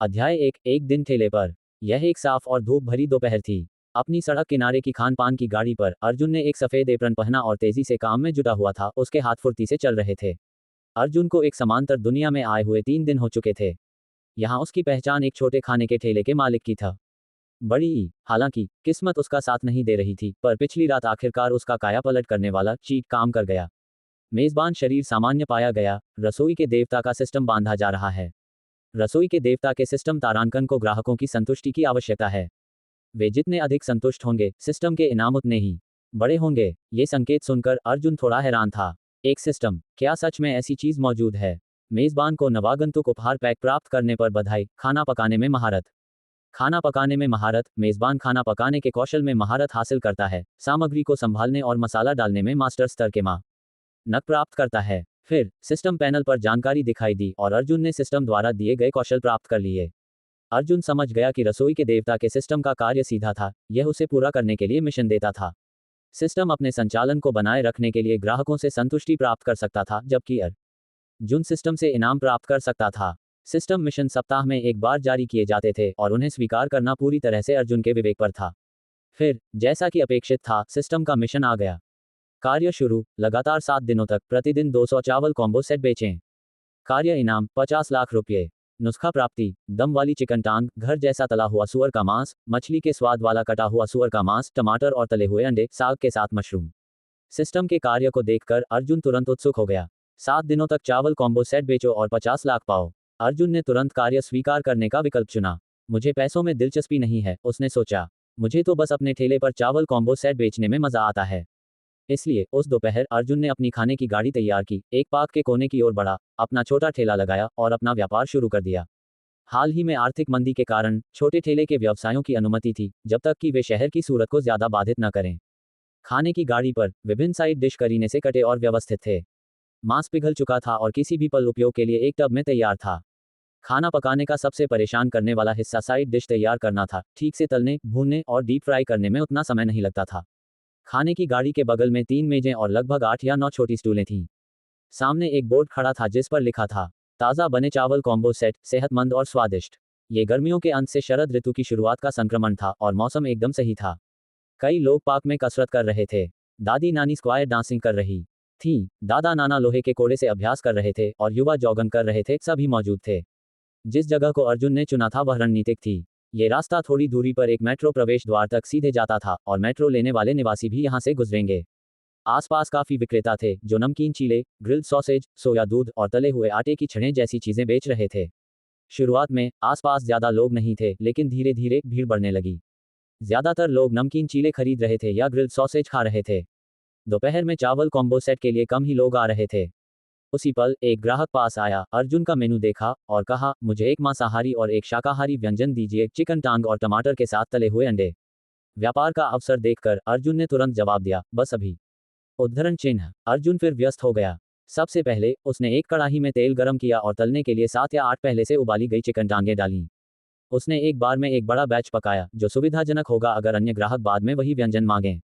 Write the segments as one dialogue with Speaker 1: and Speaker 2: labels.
Speaker 1: अध्याय एक दिन ठेले पर। यह एक साफ और धूप भरी दोपहर थी। अपनी सड़क किनारे की खान पान की गाड़ी पर अर्जुन ने एक सफेद एप्रन पहना और तेजी से काम में जुटा हुआ था। उसके हाथ फुर्ती से चल रहे थे। अर्जुन को एक समांतर दुनिया में आए हुए 3 दिन हो चुके थे। यहाँ उसकी पहचान एक छोटे खाने के ठेले के मालिक की था। बड़ी हालांकि किस्मत उसका साथ नहीं दे रही थी, पर पिछली रात आखिरकार उसका काया पलट करने वाला चीट काम कर गया। मेजबान शरीर सामान्य पाया गया। रसोई के देवता का सिस्टम बांधा जा रहा है। रसोई के देवता के सिस्टम तारांकन को ग्राहकों की संतुष्टि की आवश्यकता है। वे जितने अधिक संतुष्ट होंगे, सिस्टम के इनाम उतने ही बड़े होंगे। ये संकेत सुनकर अर्जुन थोड़ा हैरान था। एक सिस्टम, क्या सच में ऐसी चीज मौजूद है? मेजबान को नवागंतुक उपहार पैक प्राप्त करने पर बधाई। खाना पकाने में महारत। खाना पकाने में महारत। मेजबान खाना पकाने के कौशल में महारत हासिल करता है। सामग्री को संभालने और मसाला डालने में मास्टर स्तर के नक प्राप्त करता है। फिर सिस्टम पैनल पर जानकारी दिखाई दी और अर्जुन ने सिस्टम द्वारा दिए गए कौशल प्राप्त कर लिए। अर्जुन समझ गया कि रसोई के देवता के सिस्टम का कार्य सीधा था। यह उसे पूरा करने के लिए मिशन देता था। सिस्टम अपने संचालन को बनाए रखने के लिए ग्राहकों से संतुष्टि प्राप्त कर सकता था, जबकि अर्जुन सिस्टम से इनाम प्राप्त कर सकता था। सिस्टम मिशन सप्ताह में एक बार जारी किए जाते थे और उन्हें स्वीकार करना पूरी तरह से अर्जुन के विवेक पर था। फिर जैसा कि अपेक्षित था, सिस्टम का मिशन आ गया। कार्य शुरू। लगातार 7 दिनों तक प्रतिदिन 200 चावल कॉम्बो सेट बेचें। कार्य इनाम 50 लाख रुपये। नुस्खा प्राप्ति। दम वाली चिकन टांग, घर जैसा तला हुआ सुअर का मांस, मछली के स्वाद वाला कटा हुआ सुअर का मांस, टमाटर और तले हुए अंडे, साग के साथ मशरूम। सिस्टम के कार्य को देखकर अर्जुन तुरंत उत्सुक हो गया। 7 दिनों तक चावल कॉम्बो सेट बेचो और 50 लाख पाओ। अर्जुन ने तुरंत कार्य स्वीकार करने का विकल्प चुना। मुझे पैसों में दिलचस्पी नहीं है, उसने सोचा। मुझे तो बस अपने ठेले पर चावल कॉम्बो सेट बेचने में मजा आता है। इसलिए उस दोपहर अर्जुन ने अपनी खाने की गाड़ी तैयार की, एक पार्क के कोने की ओर बढ़ा, अपना छोटा ठेला लगाया और अपना व्यापार शुरू कर दिया। हाल ही में आर्थिक मंदी के कारण छोटे ठेले के व्यवसायों की अनुमति थी, जब तक कि वे शहर की सूरत को ज्यादा बाधित न करें। खाने की गाड़ी पर विभिन्न साइड डिश करीने से कटे और व्यवस्थित थे। मांस पिघल चुका था और किसी भी पल उपयोग के लिए एक टब में तैयार था। खाना पकाने का सबसे परेशान करने वाला हिस्सा साइड डिश तैयार करना था। ठीक से तलने, भूनने और डीप फ्राई करने में उतना समय नहीं लगता था। खाने की गाड़ी के बगल में 3 मेजें और लगभग 8 या 9 छोटी स्टूलें थीं। सामने एक बोर्ड खड़ा था जिस पर लिखा था, ताज़ा बने चावल कॉम्बो सेट, सेहतमंद और स्वादिष्ट। ये गर्मियों के अंत से शरद ऋतु की शुरुआत का संक्रमण था और मौसम एकदम सही था। कई लोग पार्क में कसरत कर रहे थे। दादी नानी स्क्वायर डांसिंग कर रही थी। दादा नाना लोहे के कोड़े से अभ्यास कर रहे थे और युवा जॉगिंग कर रहे थे। सभी मौजूद थे। जिस जगह को अर्जुन ने चुना था वह रणनीतिक थी। ये रास्ता थोड़ी दूरी पर एक मेट्रो प्रवेश द्वार तक सीधे जाता था और मेट्रो लेने वाले निवासी भी यहाँ से गुजरेंगे। आसपास काफी विक्रेता थे जो नमकीन चीले, ग्रिल्ड सॉसेज, सोया दूध और तले हुए आटे की छड़ें जैसी चीजें बेच रहे थे। शुरुआत में आसपास ज्यादा लोग नहीं थे, लेकिन धीरे धीरे भीड़ बढ़ने लगी। ज्यादातर लोग नमकीन चीले खरीद रहे थे या ग्रिल्ड सॉसेज खा रहे थे। दोपहर में चावल कॉम्बो सेट के लिए कम ही लोग आ रहे थे। उसी पल एक ग्राहक पास आया, अर्जुन का मेनू देखा और कहा, मुझे एक मांसाहारी और एक शाकाहारी व्यंजन दीजिए, चिकन टांग और टमाटर के साथ तले हुए अंडे। व्यापार का अवसर देखकर अर्जुन ने तुरंत जवाब दिया, बस अभी। उद्धरण चिन्ह। अर्जुन फिर व्यस्त हो गया। सबसे पहले उसने एक कड़ाही में तेल गरम किया और तलने के लिए 7 या 8 पहले से उबाली गई चिकन टांगें डालीं। उसने एक बार में एक बड़ा बैच पकाया, जो सुविधाजनक होगा अगर अन्य ग्राहक बाद में वही व्यंजन मांगें।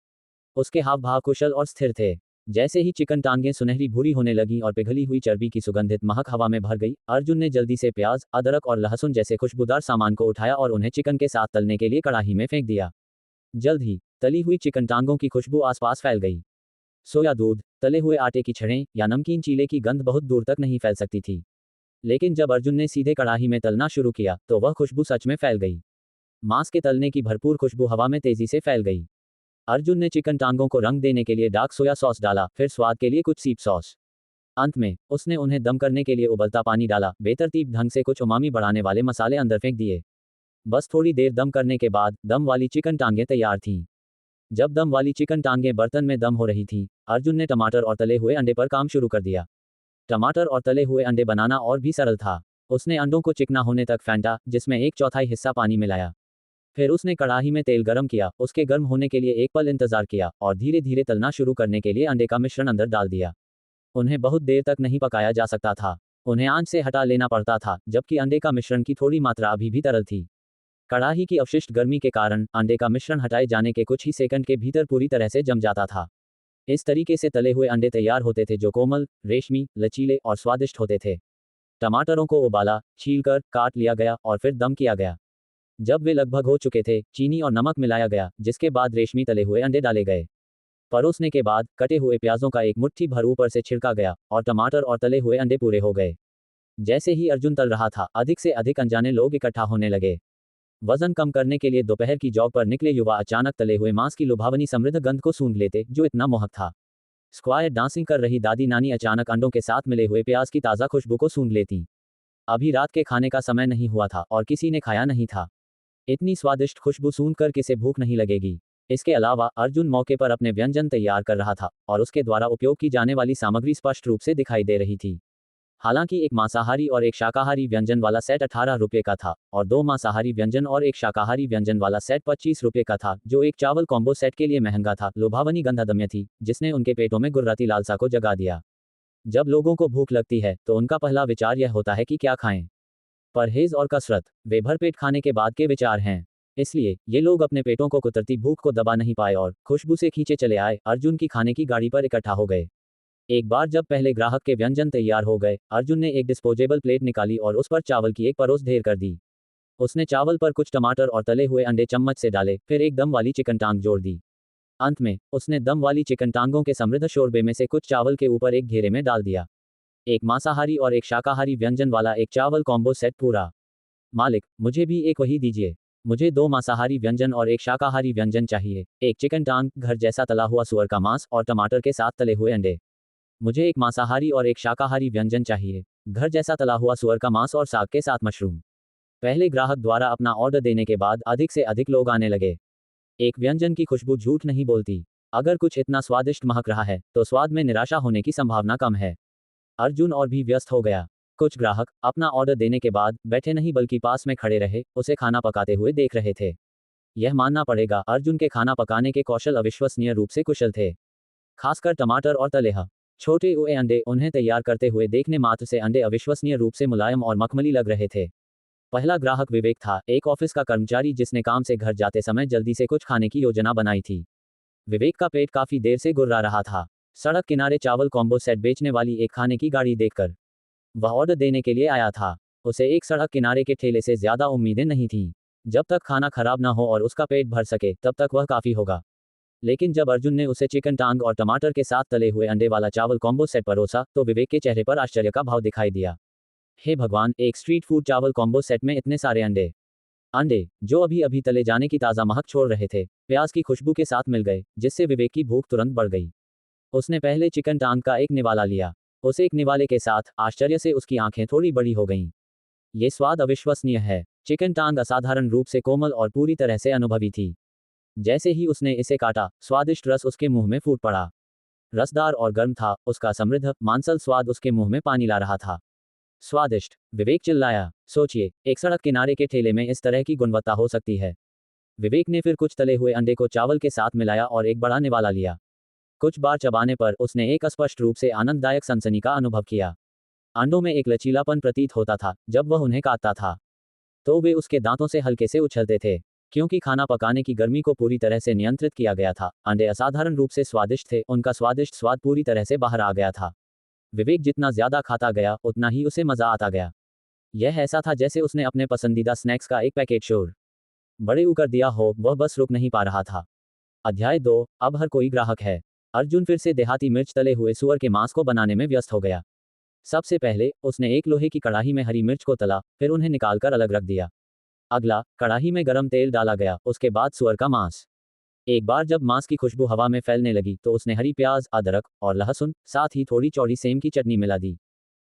Speaker 1: उसके हाव भाव कुशल और स्थिर थे। जैसे ही चिकन टांगें सुनहरी भूरी होने लगीं और पिघली हुई चर्बी की सुगंधित महक हवा में भर गई, अर्जुन ने जल्दी से प्याज, अदरक और लहसुन जैसे खुशबूदार सामान को उठाया और उन्हें चिकन के साथ तलने के लिए कड़ाही में फेंक दिया। जल्द ही तली हुई चिकन टांगों की खुशबू आसपास फैल गई। सोया दूध, तले हुए आटे की छड़ें या नमकीन चीले की गंध बहुत दूर तक नहीं फैल सकती थी। लेकिन जब अर्जुन ने सीधे कड़ाही में तलना शुरू किया तो वह खुशबू सच में फैल गई। मांस के तलने की भरपूर खुशबू हवा में तेजी से फैल गई। अर्जुन ने चिकन टांगों को रंग देने के लिए डार्क सोया सॉस डाला, फिर स्वाद के लिए कुछ सीप सॉस। अंत में उसने उन्हें दम करने के लिए उबलता पानी डाला। बेतरतीब ढंग से कुछ उमामी बढ़ाने वाले मसाले अंदर फेंक दिए। बस थोड़ी देर दम करने के बाद दम वाली चिकन टांगें तैयार थीं। जब दम वाली चिकन टांगें बर्तन में दम हो रही थीं, अर्जुन ने टमाटर और तले हुए अंडे पर काम शुरू कर दिया। टमाटर और तले हुए अंडे बनाना और भी सरल था। उसने अंडों को चिकना होने तक फेंटा, जिसमें 1/4 हिस्सा पानी मिलाया। फिर उसने कड़ाही में तेल गरम किया, उसके गर्म होने के लिए एक पल इंतजार किया और धीरे धीरे तलना शुरू करने के लिए अंडे का मिश्रण अंदर डाल दिया। उन्हें बहुत देर तक नहीं पकाया जा सकता था। उन्हें आंच से हटा लेना पड़ता था, जबकि अंडे का मिश्रण की थोड़ी मात्रा अभी भी तरल थी। कड़ाही की अवशिष्ट गर्मी के कारण अंडे का मिश्रण हटाए जाने के कुछ ही सेकंड के भीतर पूरी तरह से जम जाता था। इस तरीके से तले हुए अंडे तैयार होते थे जो कोमल, रेशमी, लचीले और स्वादिष्ट होते थे। टमाटरों को उबाला, छीलकर काट लिया गया और फिर दम किया गया। जब वे लगभग हो चुके थे, चीनी और नमक मिलाया गया, जिसके बाद रेशमी तले हुए अंडे डाले गए। परोसने के बाद कटे हुए प्याजों का एक मुट्ठी भर ऊपर से छिड़का गया और टमाटर और तले हुए अंडे पूरे हो गए। जैसे ही अर्जुन तल रहा था, अधिक से अधिक अनजाने लोग इकट्ठा होने लगे। वजन कम करने के लिए दोपहर की जॉग पर निकले युवा अचानक तले हुए मांस की लुभावनी समृद्ध गंध को सूंघ लेते, जो इतना मोहक था। स्क्वायर डांसिंग कर रही दादी नानी अचानक अंडों के साथ मिले हुए प्याज की ताज़ा खुशबू को सूंघ लेती। अभी रात के खाने का समय नहीं हुआ था और किसी ने खाया नहीं था। इतनी स्वादिष्ट खुशबू सूंघकर किसे भूख नहीं लगेगी। इसके अलावा अर्जुन मौके पर अपने व्यंजन तैयार कर रहा था और उसके द्वारा उपयोग की जाने वाली सामग्री स्पष्ट रूप से दिखाई दे रही थी। हालांकि एक मांसाहारी और एक शाकाहारी व्यंजन वाला सेट 18 रुपये का था और 2 मांसाहारी व्यंजन और एक शाकाहारी व्यंजन वाला सेट 25 रुपये का था, जो एक चावल कॉम्बो सेट के लिए महंगा था। लुभावनी गंध अदम्य थी, जिसने उनके पेटों में गुर्राती लालसा को जगा दिया। जब लोगों को भूख लगती है तो उनका पहला विचार यह होता है कि क्या खाएं। परहेज और कसरत वे भरपेट खाने के बाद के विचार हैं। इसलिए ये लोग अपने पेटों को कुतरती भूख को दबा नहीं पाए और खुशबू से खींचे चले आए अर्जुन की खाने की गाड़ी पर इकट्ठा हो गए। एक बार जब पहले ग्राहक के व्यंजन तैयार हो गए, अर्जुन ने एक डिस्पोजेबल प्लेट निकाली और उस पर चावल की एक परोस ढेर कर दी। उसने चावल पर कुछ टमाटर और तले हुए अंडे चम्मच से डाले, फिर एक दम वाली चिकन टांग जोड़ दी। अंत में उसने दम वाली चिकन टांगों के समृद्ध शोरबे में से कुछ चावल के ऊपर एक घेरे में डाल दिया। एक मांसाहारी और एक शाकाहारी व्यंजन वाला एक चावल कॉम्बो सेट पूरा। मालिक, मुझे भी एक वही दीजिए। मुझे 2 मांसाहारी व्यंजन और एक शाकाहारी व्यंजन चाहिए। एक चिकन टांग, घर जैसा तला हुआ सुअर का मांस और टमाटर के साथ तले हुए अंडे। मुझे एक मांसाहारी और एक शाकाहारी व्यंजन चाहिए। घर जैसा तला हुआ सुअर का मांस और साग के साथ मशरूम। पहले ग्राहक द्वारा अपना ऑर्डर देने के बाद अधिक से अधिक लोग आने लगे। एक व्यंजन की खुशबू झूठ नहीं बोलती। अगर कुछ इतना स्वादिष्ट महक रहा है तो स्वाद में निराशा होने की संभावना कम है। अर्जुन और भी व्यस्त हो गया। कुछ ग्राहक अपना ऑर्डर देने के बाद बैठे नहीं बल्कि पास में खड़े रहे, उसे खाना पकाते हुए देख रहे थे। यह मानना पड़ेगा, अर्जुन के खाना पकाने के कौशल अविश्वसनीय रूप से कुशल थे। खासकर टमाटर और तलेह छोटे हुए अंडे, उन्हें तैयार करते हुए देखने मात्र से अंडे अविश्वसनीय रूप से मुलायम और मखमली लग रहे थे। पहला ग्राहक विवेक था, एक ऑफिस का कर्मचारी जिसने काम से घर जाते समय जल्दी से कुछ खाने की योजना बनाई थी। विवेक का पेट काफी देर से गुर्रा रहा था। सड़क किनारे चावल कॉम्बो सेट बेचने वाली एक खाने की गाड़ी देखकर वह ऑर्डर देने के लिए आया था। उसे एक सड़क किनारे के ठेले से ज्यादा उम्मीदें नहीं थीं। जब तक खाना खराब ना हो और उसका पेट भर सके, तब तक वह काफी होगा। लेकिन जब अर्जुन ने उसे चिकन टांग और टमाटर के साथ तले हुए अंडे वाला चावल कॉम्बो सेट परोसा, तो विवेक के चेहरे पर आश्चर्य का भाव दिखाई दिया। हे भगवान, एक स्ट्रीट फूड चावल कॉम्बो सेट में इतने सारे अंडे। अंडे जो अभी अभी तले जाने की ताज़ा महक छोड़ रहे थे, प्याज की खुशबू के साथ मिल गए, जिससे विवेक की भूख तुरंत बढ़ गई। उसने पहले चिकन टांग का एक निवाला लिया। उस एक निवाले के साथ आश्चर्य से उसकी आंखें थोड़ी बड़ी हो गईं। ये स्वाद अविश्वसनीय है। चिकन टांग असाधारण रूप से कोमल और पूरी तरह से अनुभवी थी। जैसे ही उसने इसे काटा, स्वादिष्ट रस उसके मुंह में फूट पड़ा। रसदार और गर्म था, उसका समृद्ध मांसल स्वाद उसके मुंह में पानी ला रहा था। स्वादिष्ट, विवेक चिल्लाया। सोचिए, एक सड़क किनारे के ठेले में इस तरह की गुणवत्ता हो सकती है। विवेक ने फिर कुछ तले हुए अंडे को चावल के साथ मिलाया और एक बड़ा निवाला लिया। कुछ बार चबाने पर उसने एक स्पष्ट रूप से आनंददायक सनसनी का अनुभव किया। अंडों में एक लचीलापन प्रतीत होता था जब वह उन्हें काटता था, तो वे उसके दांतों से हल्के से उछलते थे। क्योंकि खाना पकाने की गर्मी को पूरी तरह से नियंत्रित किया गया था, अंडे असाधारण रूप से स्वादिष्ट थे, उनका स्वादिष्ट स्वाद पूरी तरह से बाहर आ गया था। विवेक जितना ज्यादा खाता गया, उतना ही उसे मजा आता गया। यह ऐसा था जैसे उसने अपने पसंदीदा स्नैक्स का एक पैकेट शोर बड़े कर दिया हो, वह बस रुक नहीं पा रहा था। अध्याय 2, अब हर कोई ग्राहक है। अर्जुन फिर से देहाती मिर्च तले हुए सुअर के मांस को बनाने में व्यस्त हो गया। सबसे पहले उसने एक लोहे की कड़ाही में हरी मिर्च को तला, फिर उन्हें निकालकर अलग रख दिया। अगला, कड़ाही में गरम तेल डाला गया, उसके बाद सुअर का मांस। एक बार जब मांस की खुशबू हवा में फैलने लगी तो उसने हरी प्याज, अदरक और लहसुन, साथ ही थोड़ी चौड़ी सेम की चटनी मिला दी।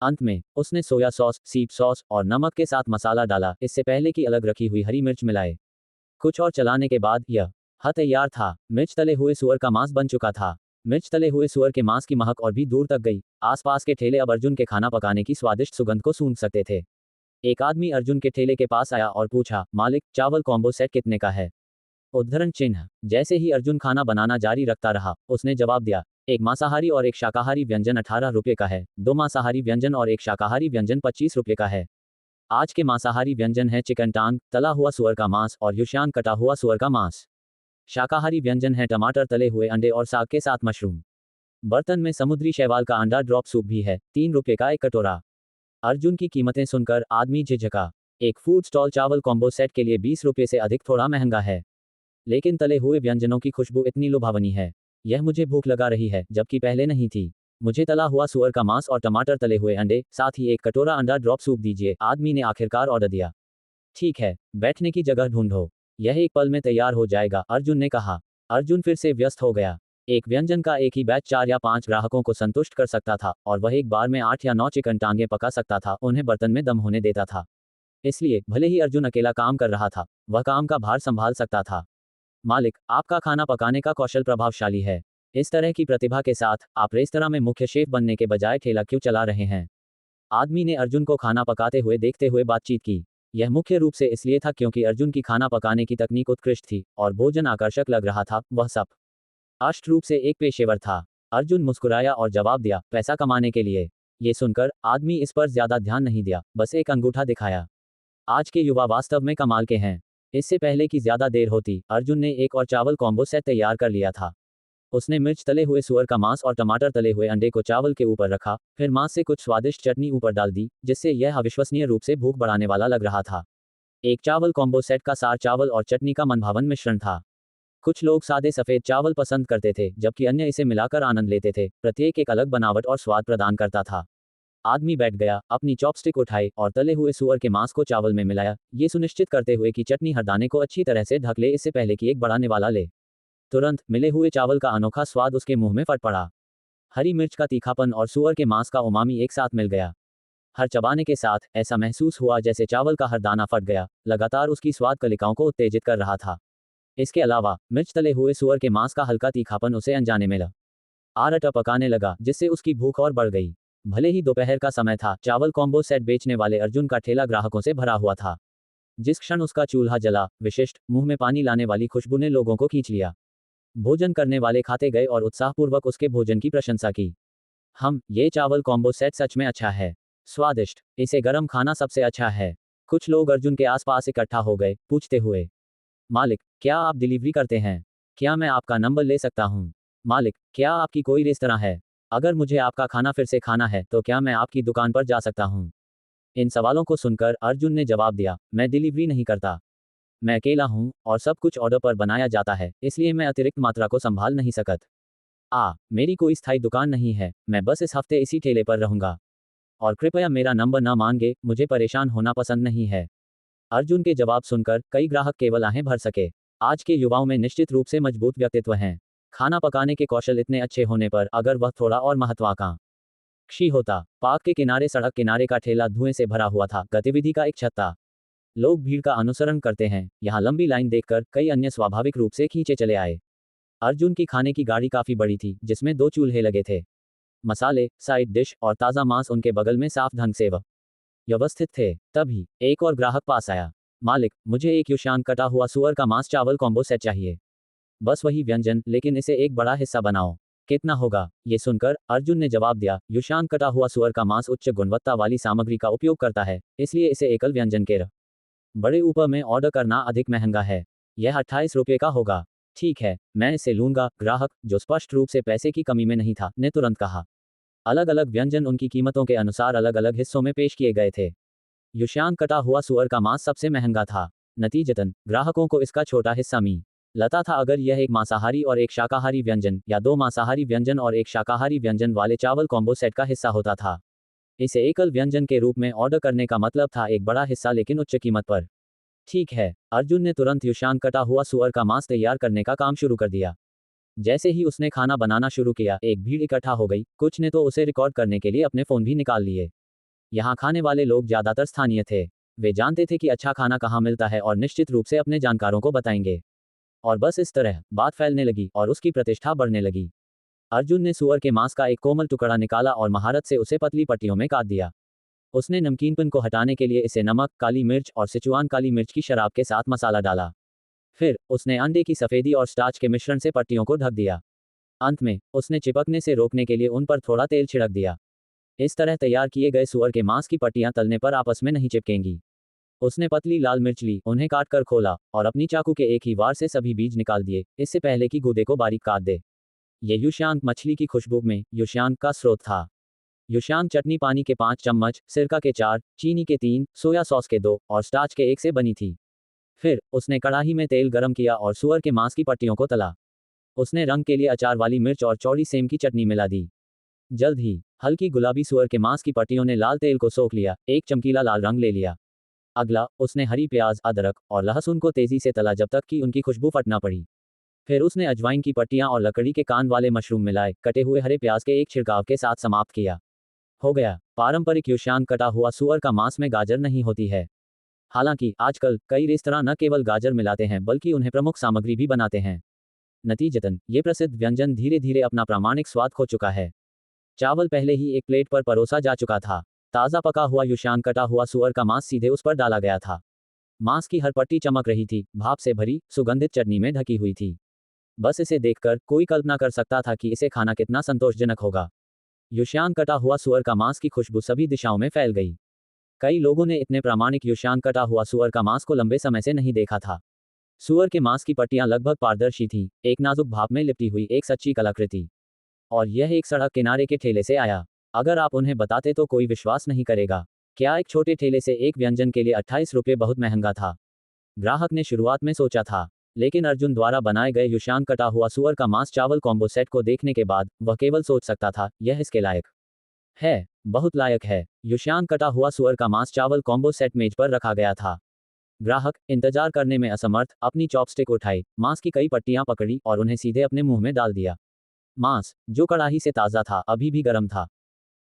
Speaker 1: अंत में उसने सोया सॉस, सीप सॉस और नमक के साथ मसाला डाला, इससे पहले कि अलग रखी हुई हरी मिर्च मिलाए। कुछ और चलाने के बाद यह तैयार था। मिर्च तले हुए सुअर का मांस बन चुका था। मिर्च तले हुए सुअर के मांस की महक और भी दूर तक गई। आसपास के ठेले अब अर्जुन के खाना पकाने की स्वादिष्ट सुगंध को सूंघ सकते थे। एक आदमी अर्जुन के ठेले के पास आया और पूछा, मालिक, चावल कॉम्बो सेट कितने का है? उद्धरण चिन्ह। जैसे ही अर्जुन खाना बनाना जारी रखता रहा, उसने जवाब दिया, एक मांसाहारी और एक शाकाहारी व्यंजन 18 रुपये का है, 2 मांसाहारी व्यंजन और एक शाकाहारी व्यंजन 25 रुपये का है। आज के मांसाहारी व्यंजन है चिकन टांग, तला हुआ सुअर का मांस और युशान कटा हुआ सुअर का मांस। शाकाहारी व्यंजन है टमाटर, तले हुए अंडे और साग के साथ मशरूम। बर्तन में समुद्री शैवाल का अंडा ड्रॉप सूप भी है, 3 रुपये का एक कटोरा। अर्जुन की कीमतें सुनकर आदमी झिझका। एक फूड स्टॉल चावल कॉम्बो सेट के लिए 20 रुपये से अधिक थोड़ा महंगा है। लेकिन तले हुए व्यंजनों की खुशबू इतनी लुभावनी है। यह मुझे भूख लगा रही है, जबकि पहले नहीं थी। मुझे तला हुआ सुअर का मांस और टमाटर तले हुए अंडे, साथ ही एक कटोरा अंडा ड्रॉप सूप दीजिए। आदमी ने आखिरकार ऑर्डर दिया। ठीक है, बैठने की जगह ढूंढो। यह एक पल में तैयार हो जाएगा, अर्जुन ने कहा। अर्जुन फिर से व्यस्त हो गया। एक व्यंजन का एक ही बैच 4 या 5 ग्राहकों को संतुष्ट कर सकता था, और वह एक बार में 8 या 9 चिकन टांगे पका सकता था, उन्हें बर्तन में दम होने देता था। इसलिए भले ही अर्जुन अकेला काम कर रहा था, वह काम का भार संभाल सकता था। मालिक, आपका खाना पकाने का कौशल प्रभावशाली है। इस तरह की प्रतिभा के साथ आप रेस्तरां में मुख्य शेफ बनने के बजाय ठेला क्यों चला रहे हैं? आदमी ने अर्जुन को खाना पकाते हुए देखते हुए बातचीत की। यह मुख्य रूप से इसलिए था क्योंकि अर्जुन की खाना पकाने की तकनीक उत्कृष्ट थी और भोजन आकर्षक लग रहा था। वह सब स्पष्ट रूप से एक पेशेवर था। अर्जुन मुस्कुराया और जवाब दिया, पैसा कमाने के लिए। ये सुनकर आदमी इस पर ज्यादा ध्यान नहीं दिया, बस एक अंगूठा दिखाया। आज के युवा वास्तव में कमाल के हैं। इससे पहले कि ज्यादा देर होती, अर्जुन ने एक और चावल कॉम्बो सेट तैयार कर लिया था। उसने मिर्च तले हुए सुअर का मांस और टमाटर तले हुए अंडे को चावल के ऊपर रखा, फिर मांस से कुछ स्वादिष्ट चटनी ऊपर डाल दी, जिससे यह अविश्वसनीय रूप से भूख बढ़ाने वाला लग रहा था। एक चावल कॉम्बो सेट का सार चावल और चटनी का मनभावन मिश्रण था। कुछ लोग सादे सफेद चावल पसंद करते थे, जबकि अन्य इसे मिलाकर आनंद लेते थे। प्रत्येक एक अलग बनावट और स्वाद प्रदान करता था। आदमी बैठ गया, अपनी चॉपस्टिक उठाई और तले हुए सुअर के मांस को चावल में मिलाया, ये सुनिश्चित करते हुए कि चटनी हर दाने को अच्छी तरह से ढक ले, इससे पहले कि एक बड़ा निवाला ले। तुरंत मिले हुए चावल का अनोखा स्वाद उसके मुंह में फट पड़ा। हरी मिर्च का तीखापन और सुअर के मांस का उमामी एक साथ मिल गया। हर चबाने के साथ ऐसा महसूस हुआ जैसे चावल का हर दाना फट गया, लगातार उसकी स्वाद कलिकाओं को उत्तेजित कर रहा था। इसके अलावा मिर्च तले हुए सुअर के मांस का हल्का तीखापन उसे अनजाने में आरटा पकाने लगा, जिससे उसकी भूख और बढ़ गई। भले ही दोपहर का समय था, चावल कॉम्बो सेट बेचने वाले अर्जुन का ठेला ग्राहकों से भरा हुआ था। जिस क्षण उसका चूल्हा जला, विशिष्ट मुंह में पानी लाने वाली खुशबू ने लोगों को खींच लिया। भोजन करने वाले खाते गए और उत्साहपूर्वक उसके भोजन की प्रशंसा की। ये चावल कॉम्बो सेट सच में अच्छा है। स्वादिष्ट, इसे गरम खाना सबसे अच्छा है। कुछ लोग अर्जुन के आसपास इकट्ठा हो गए, पूछते हुए, मालिक, क्या आप डिलीवरी करते हैं? क्या मैं आपका नंबर ले सकता हूँ? मालिक, क्या आपकी कोई रेस्तरां है? अगर मुझे आपका खाना फिर से खाना है, तो क्या मैं आपकी दुकान पर जा सकता हूँ? इन सवालों को सुनकर अर्जुन ने जवाब दिया, मैं डिलीवरी नहीं करता। मैं अकेला हूँ और सब कुछ ऑर्डर पर बनाया जाता है, इसलिए मैं अतिरिक्त मात्रा को संभाल नहीं सकत। मेरी कोई स्थायी दुकान नहीं है, मैं बस इस हफ्ते इसी ठेले पर रहूंगा। और कृपया मेरा नंबर न मांगे, मुझे परेशान होना पसंद नहीं है। अर्जुन के जवाब सुनकर कई ग्राहक केवल आहें भर सके। आज के युवाओं में निश्चित रूप से मजबूत व्यक्तित्व हैं। खाना पकाने के कौशल इतने अच्छे होने पर अगर वह थोड़ा और महत्वाकांक्षी होता। पार्क के किनारे सड़क किनारे का ठेला धुएं से भरा हुआ था, गतिविधि का एक छत्ता। लोग भीड़ का अनुसरण करते हैं। यहाँ लंबी लाइन देखकर कई अन्य स्वाभाविक रूप से खींचे चले आए। अर्जुन की खाने की गाड़ी काफी बड़ी थी, जिसमें 2 चूल्हे लगे थे। मसाले, साइड डिश और ताज़ा मांस उनके बगल में साफ ढंग से व्यवस्थित थे। तभी एक और ग्राहक पास आया। मालिक, मुझे एक युशान कटा हुआ सुअर का मांस चावल कॉम्बो सेट चाहिए। बस वही व्यंजन, लेकिन इसे एक बड़ा हिस्सा बनाओ। कितना होगा? ये सुनकर अर्जुन ने जवाब दिया, युशान कटा हुआ सुअर का मांस उच्च गुणवत्ता वाली सामग्री का उपयोग करता है, इसलिए इसे एकल व्यंजन के बड़े ऊपर में ऑर्डर करना अधिक महंगा है। यह 28 रुपये का होगा। ठीक है, मैं इसे लूंगा। ग्राहक, जो स्पष्ट रूप से पैसे की कमी में नहीं था, ने तुरंत कहा। अलग अलग व्यंजन उनकी कीमतों के अनुसार अलग अलग हिस्सों में पेश किए गए थे। युशान कटा हुआ सुअर का मांस सबसे महंगा था। नतीजतन ग्राहकों को इसका छोटा हिस्सा लता था। अगर यह एक मांसाहारी और एक शाकाहारी व्यंजन या 2 मांसाहारी व्यंजन और एक शाकाहारी व्यंजन वाले चावल कॉम्बो सेट का हिस्सा होता था, इसे एकल व्यंजन के रूप में ऑर्डर करने का मतलब था एक बड़ा हिस्सा लेकिन उच्च कीमत पर। ठीक है, अर्जुन ने तुरंत युशान कटा हुआ सुअर का मांस तैयार करने का काम शुरू कर दिया। जैसे ही उसने खाना बनाना शुरू किया, एक भीड़ इकट्ठा हो गई। कुछ ने तो उसे रिकॉर्ड करने के लिए अपने फोन भी निकाल लिए। यहाँ खाने वाले लोग ज्यादातर स्थानीय थे। वे जानते थे कि अच्छा खाना कहाँ मिलता है और निश्चित रूप से अपने जानकारों को बताएंगे। और बस इस तरह बात फैलने लगी और उसकी प्रतिष्ठा बढ़ने लगी। अर्जुन ने सुअर के मांस का एक कोमल टुकड़ा निकाला और महारत से उसे पतली पट्टियों में काट दिया। उसने नमकीनपन को हटाने के लिए इसे नमक, काली मिर्च और सिचुआन काली मिर्च की शराब के साथ मसाला डाला। फिर उसने अंडे की सफेदी और स्टार्च के मिश्रण से पट्टियों को ढक दिया। अंत में उसने चिपकने से रोकने के लिए उन पर थोड़ा तेल छिड़क दिया। इस तरह तैयार किए गए सुअर के मांस की पट्टियां तलने पर आपस में नहीं चिपकेंगी। उसने पतली लाल मिर्च ली, उन्हें काटकर खोला और अपनी चाकू के एक ही वार से सभी बीज निकाल दिए, इससे पहले कि गूदे को बारीक काट दे। ये युशांक मछली की खुशबू में युशांक का स्रोत था। युशांक चटनी पानी के 5 चम्मच, सिरका के 4, चीनी के 3, सोया सॉस के 2 और स्टार्च के 1 से बनी थी। फिर उसने कढ़ाई में तेल गरम किया और सुअर के मांस की पट्टियों को तला। उसने रंग के लिए अचार वाली मिर्च और चौड़ी सेम की चटनी मिला दी। जल्द ही हल्की गुलाबी सुअर के मांस की पट्टियों ने लाल तेल को सोख लिया, एक चमकीला लाल रंग ले लिया। अगला उसने हरी प्याज, अदरक और लहसुन को तेजी से तला जब तक कि उनकी खुशबू फटना पड़ी। फिर उसने अजवाइन की पट्टियां और लकड़ी के कान वाले मशरूम मिलाए, कटे हुए हरे प्याज के एक छिड़काव के साथ समाप्त किया। हो गया। पारंपरिक युशांक कटा हुआ सुअर का मांस में गाजर नहीं होती है। हालांकि आजकल कई रेस्तरां न केवल गाजर मिलाते हैं बल्कि उन्हें प्रमुख सामग्री भी बनाते हैं। नतीजतन ये प्रसिद्ध व्यंजन धीरे धीरे अपना प्रामाणिक स्वाद खो चुका है। चावल पहले ही एक प्लेट पर परोसा जा चुका था। ताज़ा पका हुआ युशांक कटा हुआ सुअर का मांस सीधे उस पर डाला गया था। मांस की हर पट्टी चमक रही थी, भाप से भरी, सुगंधित चटनी में ढकी हुई थी। बस इसे देखकर कोई कल्पना कर सकता था कि इसे खाना कितना संतोषजनक होगा। युशांक कटा हुआ सुअर का मांस की खुशबू सभी दिशाओं में फैल गई। कई लोगों ने इतने प्रामाणिक युशांक कटा हुआ सुअर का मांस को लंबे समय से नहीं देखा था। सुअर के मांस की पट्टियां लगभग पारदर्शी थीं, एक नाजुक भाप में लिपटी हुई एक सच्ची कलाकृति। और यह एक सड़क किनारे के ठेले से आया। अगर आप उन्हें बताते तो कोई विश्वास नहीं करेगा। क्या एक छोटे ठेले से एक व्यंजन के लिए 28 रुपये बहुत महंगा था? ग्राहक ने शुरुआत में सोचा था। लेकिन अर्जुन द्वारा बनाए गए युशांक कटा हुआ सुअर का मांस चावल कॉम्बो सेट को देखने के बाद वह केवल सोच सकता था, यह इसके लायक है, बहुत लायक है। युशांक कटा हुआ सुअर का मांस चावल कॉम्बो सेट मेज पर रखा गया था। ग्राहक इंतजार करने में असमर्थ अपनी चॉपस्टिक उठाई, मांस की कई पट्टियां पकड़ी और उन्हें सीधे अपने मुंह में डाल दिया। मांस, जो कड़ाही से ताज़ा था, अभी भी गर्म था।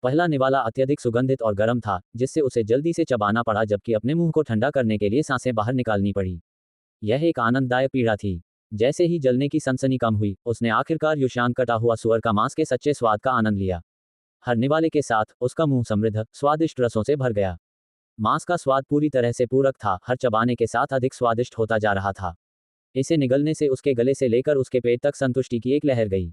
Speaker 1: पहला निवाला अत्यधिक सुगंधित और गर्म था, जिससे उसे जल्दी से चबाना पड़ा जबकि अपने मुंह को ठंडा करने के लिए सांसें बाहर निकालनी पड़ी। यह एक आनंददायक पीड़ा थी। जैसे ही जलने की सनसनी कम हुई, उसने आखिरकार युशांक कटा हुआ सुअर का मांस के सच्चे स्वाद का आनंद लिया। हर निवाले के साथ उसका मुंह समृद्ध, स्वादिष्ट रसों से भर गया। मांस का स्वाद पूरी तरह से पूरक था, हर चबाने के साथ अधिक स्वादिष्ट होता जा रहा था। इसे निगलने से उसके गले से लेकर उसके पेट तक संतुष्टि की एक लहर गई।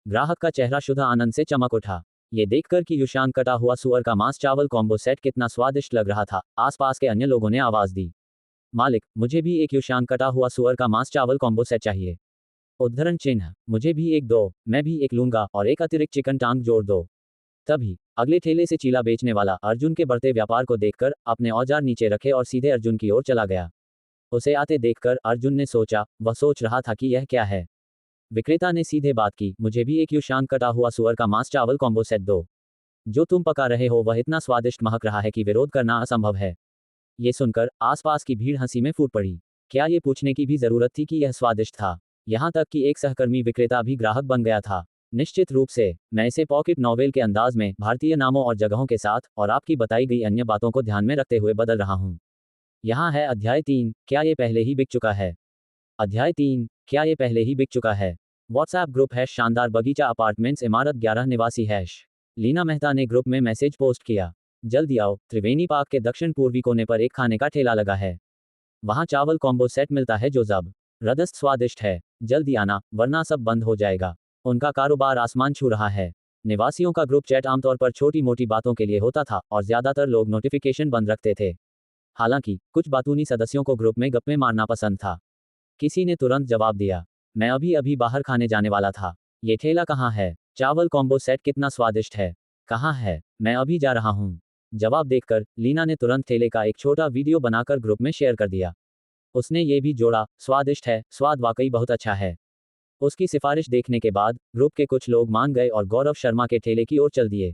Speaker 1: ग्राहक का चेहरा शुद्ध आनंद से चमक उठा। ये देखकर कि युशांक कटा हुआ सुअर का मांस चावल कॉम्बो सेट कितना स्वादिष्ट लग रहा था, आसपास के अन्य लोगों ने आवाज दी, मालिक, मुझे भी एक युशांक कटा हुआ सुअर का मांस चावल कॉम्बो सेट चाहिए। उद्धरण चिन्ह, मुझे भी एक दो, मैं भी एक लूंगा और एक अतिरिक्त चिकन टांग जोड़ दो। तभी अगले ठेले से चीला बेचने वाला अर्जुन के बढ़ते व्यापार को देखकर अपने औजार नीचे रखे और सीधे अर्जुन की ओर चला गया। उसे आते देखकर अर्जुन ने सोचा, वह सोच रहा था कि यह क्या है। विक्रेता ने सीधे बात की, मुझे भी एक युशांक कटा हुआ सुअर का मांस चावल कॉम्बो सेट दो। जो तुम पका रहे हो वह इतना स्वादिष्ट महक रहा है कि विरोध करना असंभव है। ये सुनकर आसपास की भीड़ हंसी में फूट पड़ी। क्या ये पूछने की भी जरूरत थी कि यह स्वादिष्ट था? यहाँ तक कि एक सहकर्मी विक्रेता भी ग्राहक बन गया था। निश्चित रूप से, मैं इसे पॉकेट नॉवेल के अंदाज में, भारतीय नामों और जगहों के साथ, और आपकी बताई गई अन्य बातों को ध्यान में रखते हुए बदल रहा हूँ। यहाँ है अध्याय 3, क्या ये पहले ही बिक चुका है? अध्याय 3, क्या ये पहले ही बिक चुका है? व्हाट्सएप ग्रुप है शानदार बगीचा अपार्टमेंट्स इमारत 11 निवासी हैश। लीना मेहता ने ग्रुप में मैसेज पोस्ट किया। जल्दी आओ, त्रिवेणी पार्क के दक्षिण पूर्वी कोने पर एक खाने का ठेला लगा है। वहाँ चावल कॉम्बो सेट मिलता है जो जबरदस्त स्वादिष्ट है। जल्दी आना, वरना सब बंद हो जाएगा। उनका कारोबार आसमान छू रहा है। निवासियों का ग्रुप चैट आमतौर पर छोटी मोटी बातों के लिए होता था और ज्यादातर लोग नोटिफिकेशन बंद रखते थे। हालांकि कुछ बातूनी सदस्यों को ग्रुप में गप्पे मारना पसंद था। किसी ने तुरंत जवाब दिया, मैं अभी अभी बाहर खाने जाने वाला था। ये ठेला कहाँ है? चावल कॉम्बो सेट कितना स्वादिष्ट है। कहाँ है? मैं अभी जा रहा हूँ। जवाब देखकर लीना ने तुरंत ठेले का एक छोटा वीडियो बनाकर ग्रुप में शेयर कर दिया। उसने ये भी जोड़ा, स्वादिष्ट है, स्वाद वाकई बहुत अच्छा है। उसकी सिफारिश देखने के बाद ग्रुप के कुछ लोग मान गए और गौरव शर्मा के ठेले की ओर चल दिए।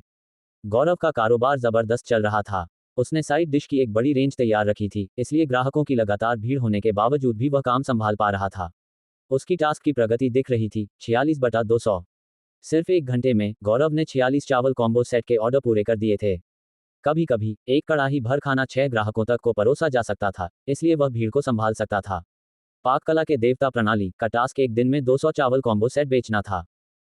Speaker 1: गौरव का कारोबार जबरदस्त चल रहा था। उसने साइड डिश की एक बड़ी रेंज तैयार रखी थी, इसलिए ग्राहकों की लगातार भीड़ होने के बावजूद भी वह काम संभाल पा रहा था। उसकी टास्क की प्रगति दिख रही थी, 46/200। सिर्फ एक घंटे में गौरव ने 46 चावल कॉम्बो सेट के ऑर्डर पूरे कर दिए थे। कभी कभी एक कड़ाही भर खाना 6 ग्राहकों तक को परोसा जा सकता था, इसलिए वह भीड़ को संभाल सकता था। पाक कला के देवता प्रणाली का टास्क एक दिन में 200 चावल कॉम्बो सेट बेचना था।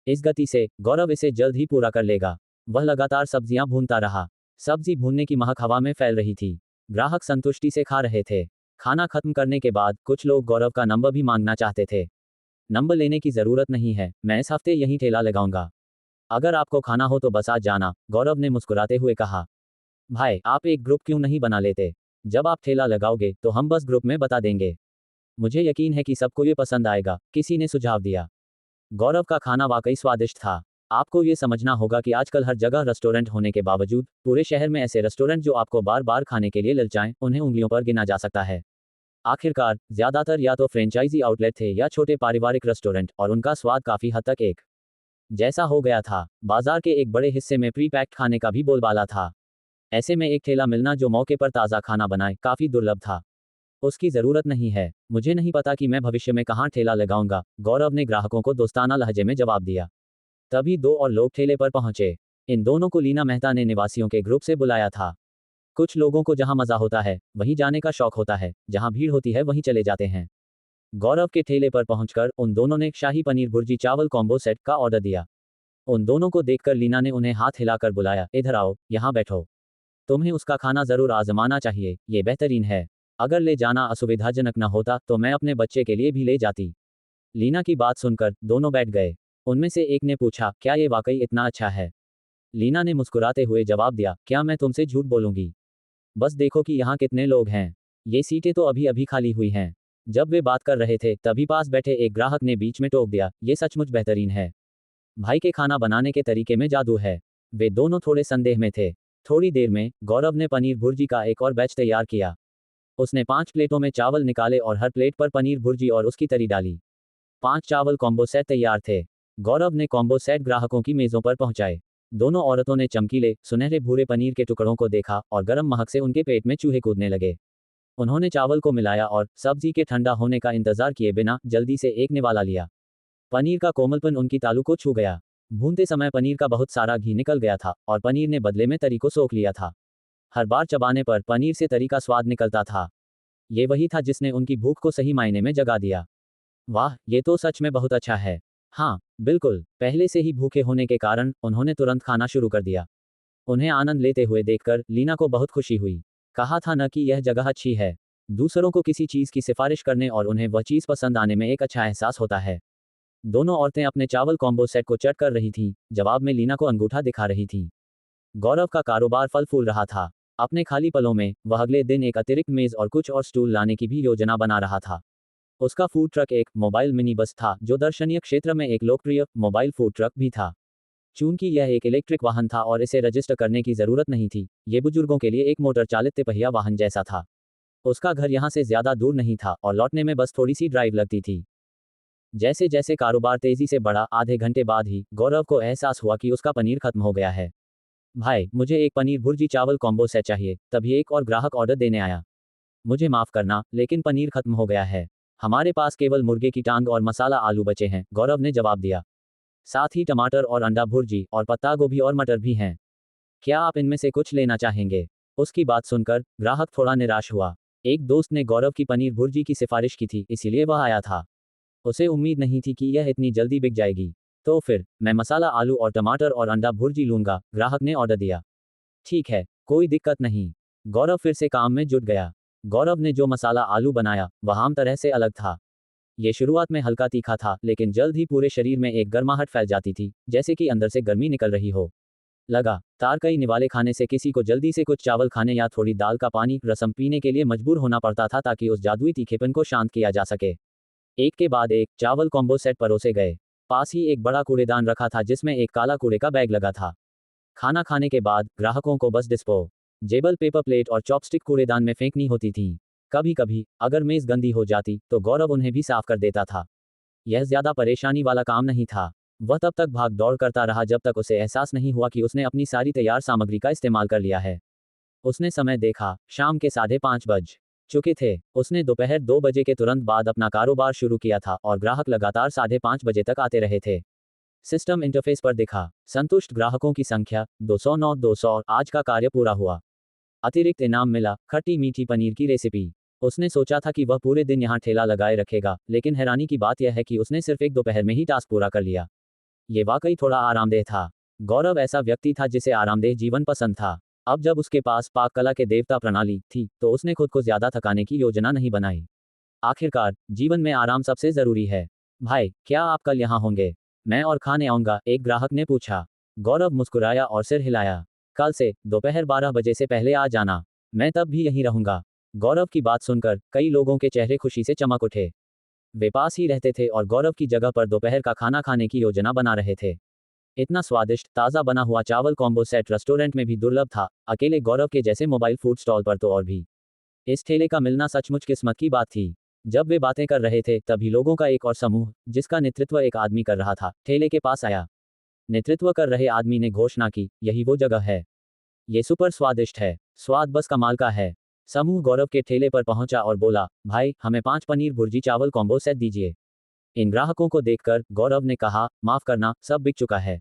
Speaker 1: इस गति से गौरव इसे जल्द ही पूरा कर लेगा। वह लगातार सब्जियां भूनता रहा। सब्जी भूनने की महक हवा में फैल रही थी। ग्राहक संतुष्टि से खा रहे थे। खाना खत्म करने के बाद कुछ लोग गौरव का नंबर भी मांगना चाहते थे। नंबर लेने की जरूरत नहीं है, मैं इस हफ्ते यहीं ठेला लगाऊंगा। अगर आपको खाना हो तो बस आज जाना, गौरव ने मुस्कुराते हुए कहा। भाई, आप एक ग्रुप क्यों नहीं बना लेते? जब आप ठेला लगाओगे तो हम बस ग्रुप में बता देंगे। मुझे यकीन है कि सबको ये पसंद आएगा, किसी ने सुझाव दिया। गौरव का खाना वाकई स्वादिष्ट था। आपको ये समझना होगा कि आजकल हर जगह रेस्टोरेंट होने के बावजूद पूरे शहर में ऐसे रेस्टोरेंट जो आपको बार बार खाने के लिए ललचाएं, उन्हें उंगलियों पर गिना जा सकता है। आखिरकार ज्यादातर या तो फ्रेंचाइजी आउटलेट थे या छोटे पारिवारिक रेस्टोरेंट, और उनका स्वाद काफी हद तक एक जैसा हो गया था। बाजार के एक बड़े हिस्से में प्री पैक्ड खाने का भी बोलबाला था। ऐसे में एक ठेला मिलना जो मौके पर ताज़ा खाना बनाए काफी दुर्लभ था। उसकी जरूरत नहीं है। मुझे नहीं पता कि मैं भविष्य में कहाँ ठेला लगाऊंगा, गौरव ने ग्राहकों को दोस्ताना लहजे में जवाब दिया। तभी दो और लोग ठेले पर पहुंचे। इन दोनों को लीना मेहता ने निवासियों के ग्रुप से बुलाया था। कुछ लोगों को जहां मजा होता है वहीं जाने का शौक होता है, जहां भीड़ होती है वहीं चले जाते हैं। गौरव के ठेले पर पहुंचकर उन दोनों ने शाही पनीर भुर्जी चावल कॉम्बो सेट का ऑर्डर दिया। उन दोनों को देखकर लीना ने उन्हें हाथ हिलाकर बुलाया, इधर आओ, यहाँ बैठो। तुम्हें उसका खाना जरूर आजमाना चाहिए, ये बेहतरीन है। अगर ले जाना असुविधाजनक न होता तो मैं अपने बच्चे के लिए भी ले जाती। लीना की बात सुनकर दोनों बैठ गए। उनमें से एक ने पूछा, क्या ये वाकई इतना अच्छा है? लीना ने मुस्कुराते हुए जवाब दिया, क्या मैं तुमसे झूठ बोलूंगी? बस देखो कि यहाँ कितने लोग हैं। ये सीटें तो अभी अभी खाली हुई हैं। जब वे बात कर रहे थे तभी पास बैठे एक ग्राहक ने बीच में टोक दिया, ये सचमुच बेहतरीन है। भाई के खाना बनाने के तरीके में जादू है। वे दोनों थोड़े संदेह में थे। थोड़ी देर में गौरव ने पनीर भुर्जी का एक और बैच तैयार किया। उसने 5 प्लेटों में चावल निकाले और हर प्लेट पर पनीर भुर्जी और उसकी तरी डाली। 5 चावल कॉम्बो सेट तैयार थे। गौरव ने कॉम्बो सेट ग्राहकों की मेजों पर पहुंचाए। दोनों औरतों ने चमकीले सुनहरे भूरे पनीर के टुकड़ों को देखा और गर्म महक से उनके पेट में चूहे कूदने लगे। उन्होंने चावल को मिलाया और सब्जी के ठंडा होने का इंतजार किए बिना जल्दी से एक निवाला लिया। पनीर का कोमलपन उनकी तालू को छू गया। भूनते समय पनीर का बहुत सारा घी निकल गया था और पनीर ने बदले में तरी को सोख लिया था। हर बार चबाने पर पनीर से तरी का स्वाद निकलता था। ये वही था जिसने उनकी भूख को सही मायने में जगा दिया। वाह, ये तो सच में बहुत अच्छा है। हाँ बिल्कुल, पहले से ही भूखे होने के कारण उन्होंने तुरंत खाना शुरू कर दिया। उन्हें आनंद लेते हुए देखकर लीना को बहुत खुशी हुई। कहा था न कि यह जगह अच्छी है। दूसरों को किसी चीज़ की सिफारिश करने और उन्हें वह चीज़ पसंद आने में एक अच्छा एहसास होता है। दोनों औरतें अपने चावल कॉम्बो सेट को चट कर रही थीं, जवाब में लीना को अंगूठा दिखा रही थीं। गौरव का कारोबार फल फूल रहा था। अपने खाली पलों में वह अगले दिन एक अतिरिक्त मेज और कुछ और स्टूल लाने की भी योजना बना रहा था। उसका फूड ट्रक एक मोबाइल मिनी बस था जो दर्शनीय क्षेत्र में एक लोकप्रिय मोबाइल फूड ट्रक भी था। चूंकि यह एक इलेक्ट्रिक वाहन था और इसे रजिस्टर करने की जरूरत नहीं थी, ये बुजुर्गों के लिए एक मोटर चालित तिपहिया वाहन जैसा था। उसका घर यहाँ से ज्यादा दूर नहीं था और लौटने में बस थोड़ी सी ड्राइव लगती थी। जैसे जैसे कारोबार तेजी से बढ़ा, आधे घंटे बाद ही गौरव को एहसास हुआ कि उसका पनीर खत्म हो गया है। भाई, मुझे एक पनीर भुर्जी चावल कॉम्बो सेट चाहिए। तभी एक और ग्राहक ऑर्डर देने आया। मुझे माफ करना, लेकिन पनीर खत्म हो गया है। हमारे पास केवल मुर्गे की टांग और मसाला आलू बचे हैं, गौरव ने जवाब दिया। साथ ही टमाटर और अंडा भुर्जी और पत्ता गोभी और मटर भी हैं। क्या आप इनमें से कुछ लेना चाहेंगे? उसकी बात सुनकर ग्राहक थोड़ा निराश हुआ। एक दोस्त ने गौरव की पनीर भुर्जी की सिफारिश की थी, इसीलिए वह आया था। उसे उम्मीद नहीं थी कि यह इतनी जल्दी बिक जाएगी। तो फिर मैं मसाला आलू और टमाटर और अंडा भुर्जी लूंगा, ग्राहक ने ऑर्डर दिया। ठीक है, कोई दिक्कत नहीं। गौरव फिर से काम में जुट गया। गौरव ने जो मसाला आलू बनाया वह आम तरह से अलग था। ये शुरुआत में हल्का तीखा था, लेकिन जल्द ही पूरे शरीर में एक गर्माहट फैल जाती थी, जैसे कि अंदर से गर्मी निकल रही हो। लगा तार कई निवाले खाने से किसी को जल्दी से कुछ चावल खाने या थोड़ी दाल का पानी रसम पीने के लिए मजबूर होना पड़ता था ताकि उस जादुई तीखेपन को शांत किया जा सके। एक के बाद एक चावल कॉम्बो सेट परोसे गए। पास ही एक बड़ा कूड़ेदान रखा था जिसमें एक काला कूड़े का बैग लगा था। खाना खाने के बाद ग्राहकों को बस डिस्पोजेबल पेपर प्लेट और चॉपस्टिक कूड़ेदान में फेंकनी होती थी। कभी कभी अगर मेज गंदी हो जाती तो गौरव उन्हें भी साफ कर देता था। यह ज्यादा परेशानी वाला काम नहीं था। वह तब तक भाग दौड़ करता रहा जब तक उसे एहसास नहीं हुआ कि उसने अपनी सारी तैयार सामग्री का इस्तेमाल कर लिया है। उसने समय देखा, शाम के 5:30 बज चुके थे। उसने दोपहर 2 बजे के तुरंत बाद अपना कारोबार शुरू किया था और ग्राहक लगातार 5:30 बजे तक आते रहे थे। सिस्टम इंटरफेस पर दिखा, संतुष्ट ग्राहकों की संख्या 209। आज का कार्य पूरा हुआ। अतिरिक्त इनाम मिला, खट्टी मीठी पनीर की रेसिपी। उसने सोचा था कि वह पूरे दिन यहाँ ठेला लगाए रखेगा, लेकिन हैरानी की बात यह है कि उसने सिर्फ एक दोपहर में ही टास्क पूरा कर लिया। ये वाकई थोड़ा आरामदेह था। गौरव ऐसा व्यक्ति था जिसे आरामदेह जीवन पसंद था। अब जब उसके पास पाक कला के देवता प्रणाली थी तो उसने खुद को ज्यादा थकाने की योजना नहीं बनाई। आखिरकार जीवन में आराम सबसे जरूरी है। भाई, क्या आप कल यहाँ होंगे? मैं और खाने आऊंगा, एक ग्राहक ने पूछा। गौरव मुस्कुराया और सिर हिलाया। कल से दोपहर 12 बजे से पहले आ जाना, मैं तब भी यहीं रहूंगा। गौरव की बात सुनकर कई लोगों के चेहरे खुशी से चमक उठे। वे पास ही रहते थे और गौरव की जगह पर दोपहर का खाना खाने की योजना बना रहे थे। इतना स्वादिष्ट ताज़ा बना हुआ चावल कॉम्बो सेट रेस्टोरेंट में भी दुर्लभ था, अकेले गौरव के जैसे मोबाइल फूड स्टॉल पर तो और भी। इस ठेले का मिलना सचमुच किस्मत की बात थी। जब वे बातें कर रहे थे तभी लोगों का एक और समूह, जिसका नेतृत्व एक आदमी कर रहा था, ठेले के पास आया। नेतृत्व कर रहे आदमी ने घोषणा की, यही वो जगह है। ये सुपर स्वादिष्ट है, स्वाद बस कमाल का है। समूह गौरव के ठेले पर पहुंचा और बोला, भाई हमें 5 पनीर भुर्जी चावल कॉम्बो सेट दीजिए। इन ग्राहकों को देखकर गौरव ने कहा, माफ करना, सब बिक चुका है।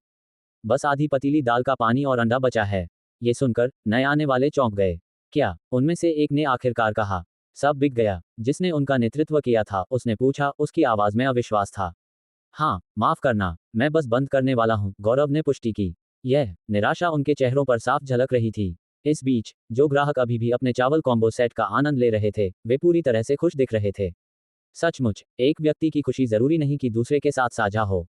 Speaker 1: बस आधी पतीली दाल का पानी और अंडा बचा है। ये सुनकर नए आने वाले चौंक गए। क्या? उनमें से एक ने आखिरकार कहा। सब बिक गया। जिसने उनका नेतृत्व किया था उसने पूछा, उसकी आवाज में अविश्वास था। हाँ, माफ करना, मैं बस बंद करने वाला हूँ, गौरव ने पुष्टि की। यह निराशा उनके चेहरों पर साफ झलक रही थी। इस बीच जो ग्राहक अभी भी अपने चावल कॉम्बो सेट का आनंद ले रहे थे, वे पूरी तरह से खुश दिख रहे थे। सचमुच, एक व्यक्ति की खुशी जरूरी नहीं कि दूसरे के साथ साझा हो।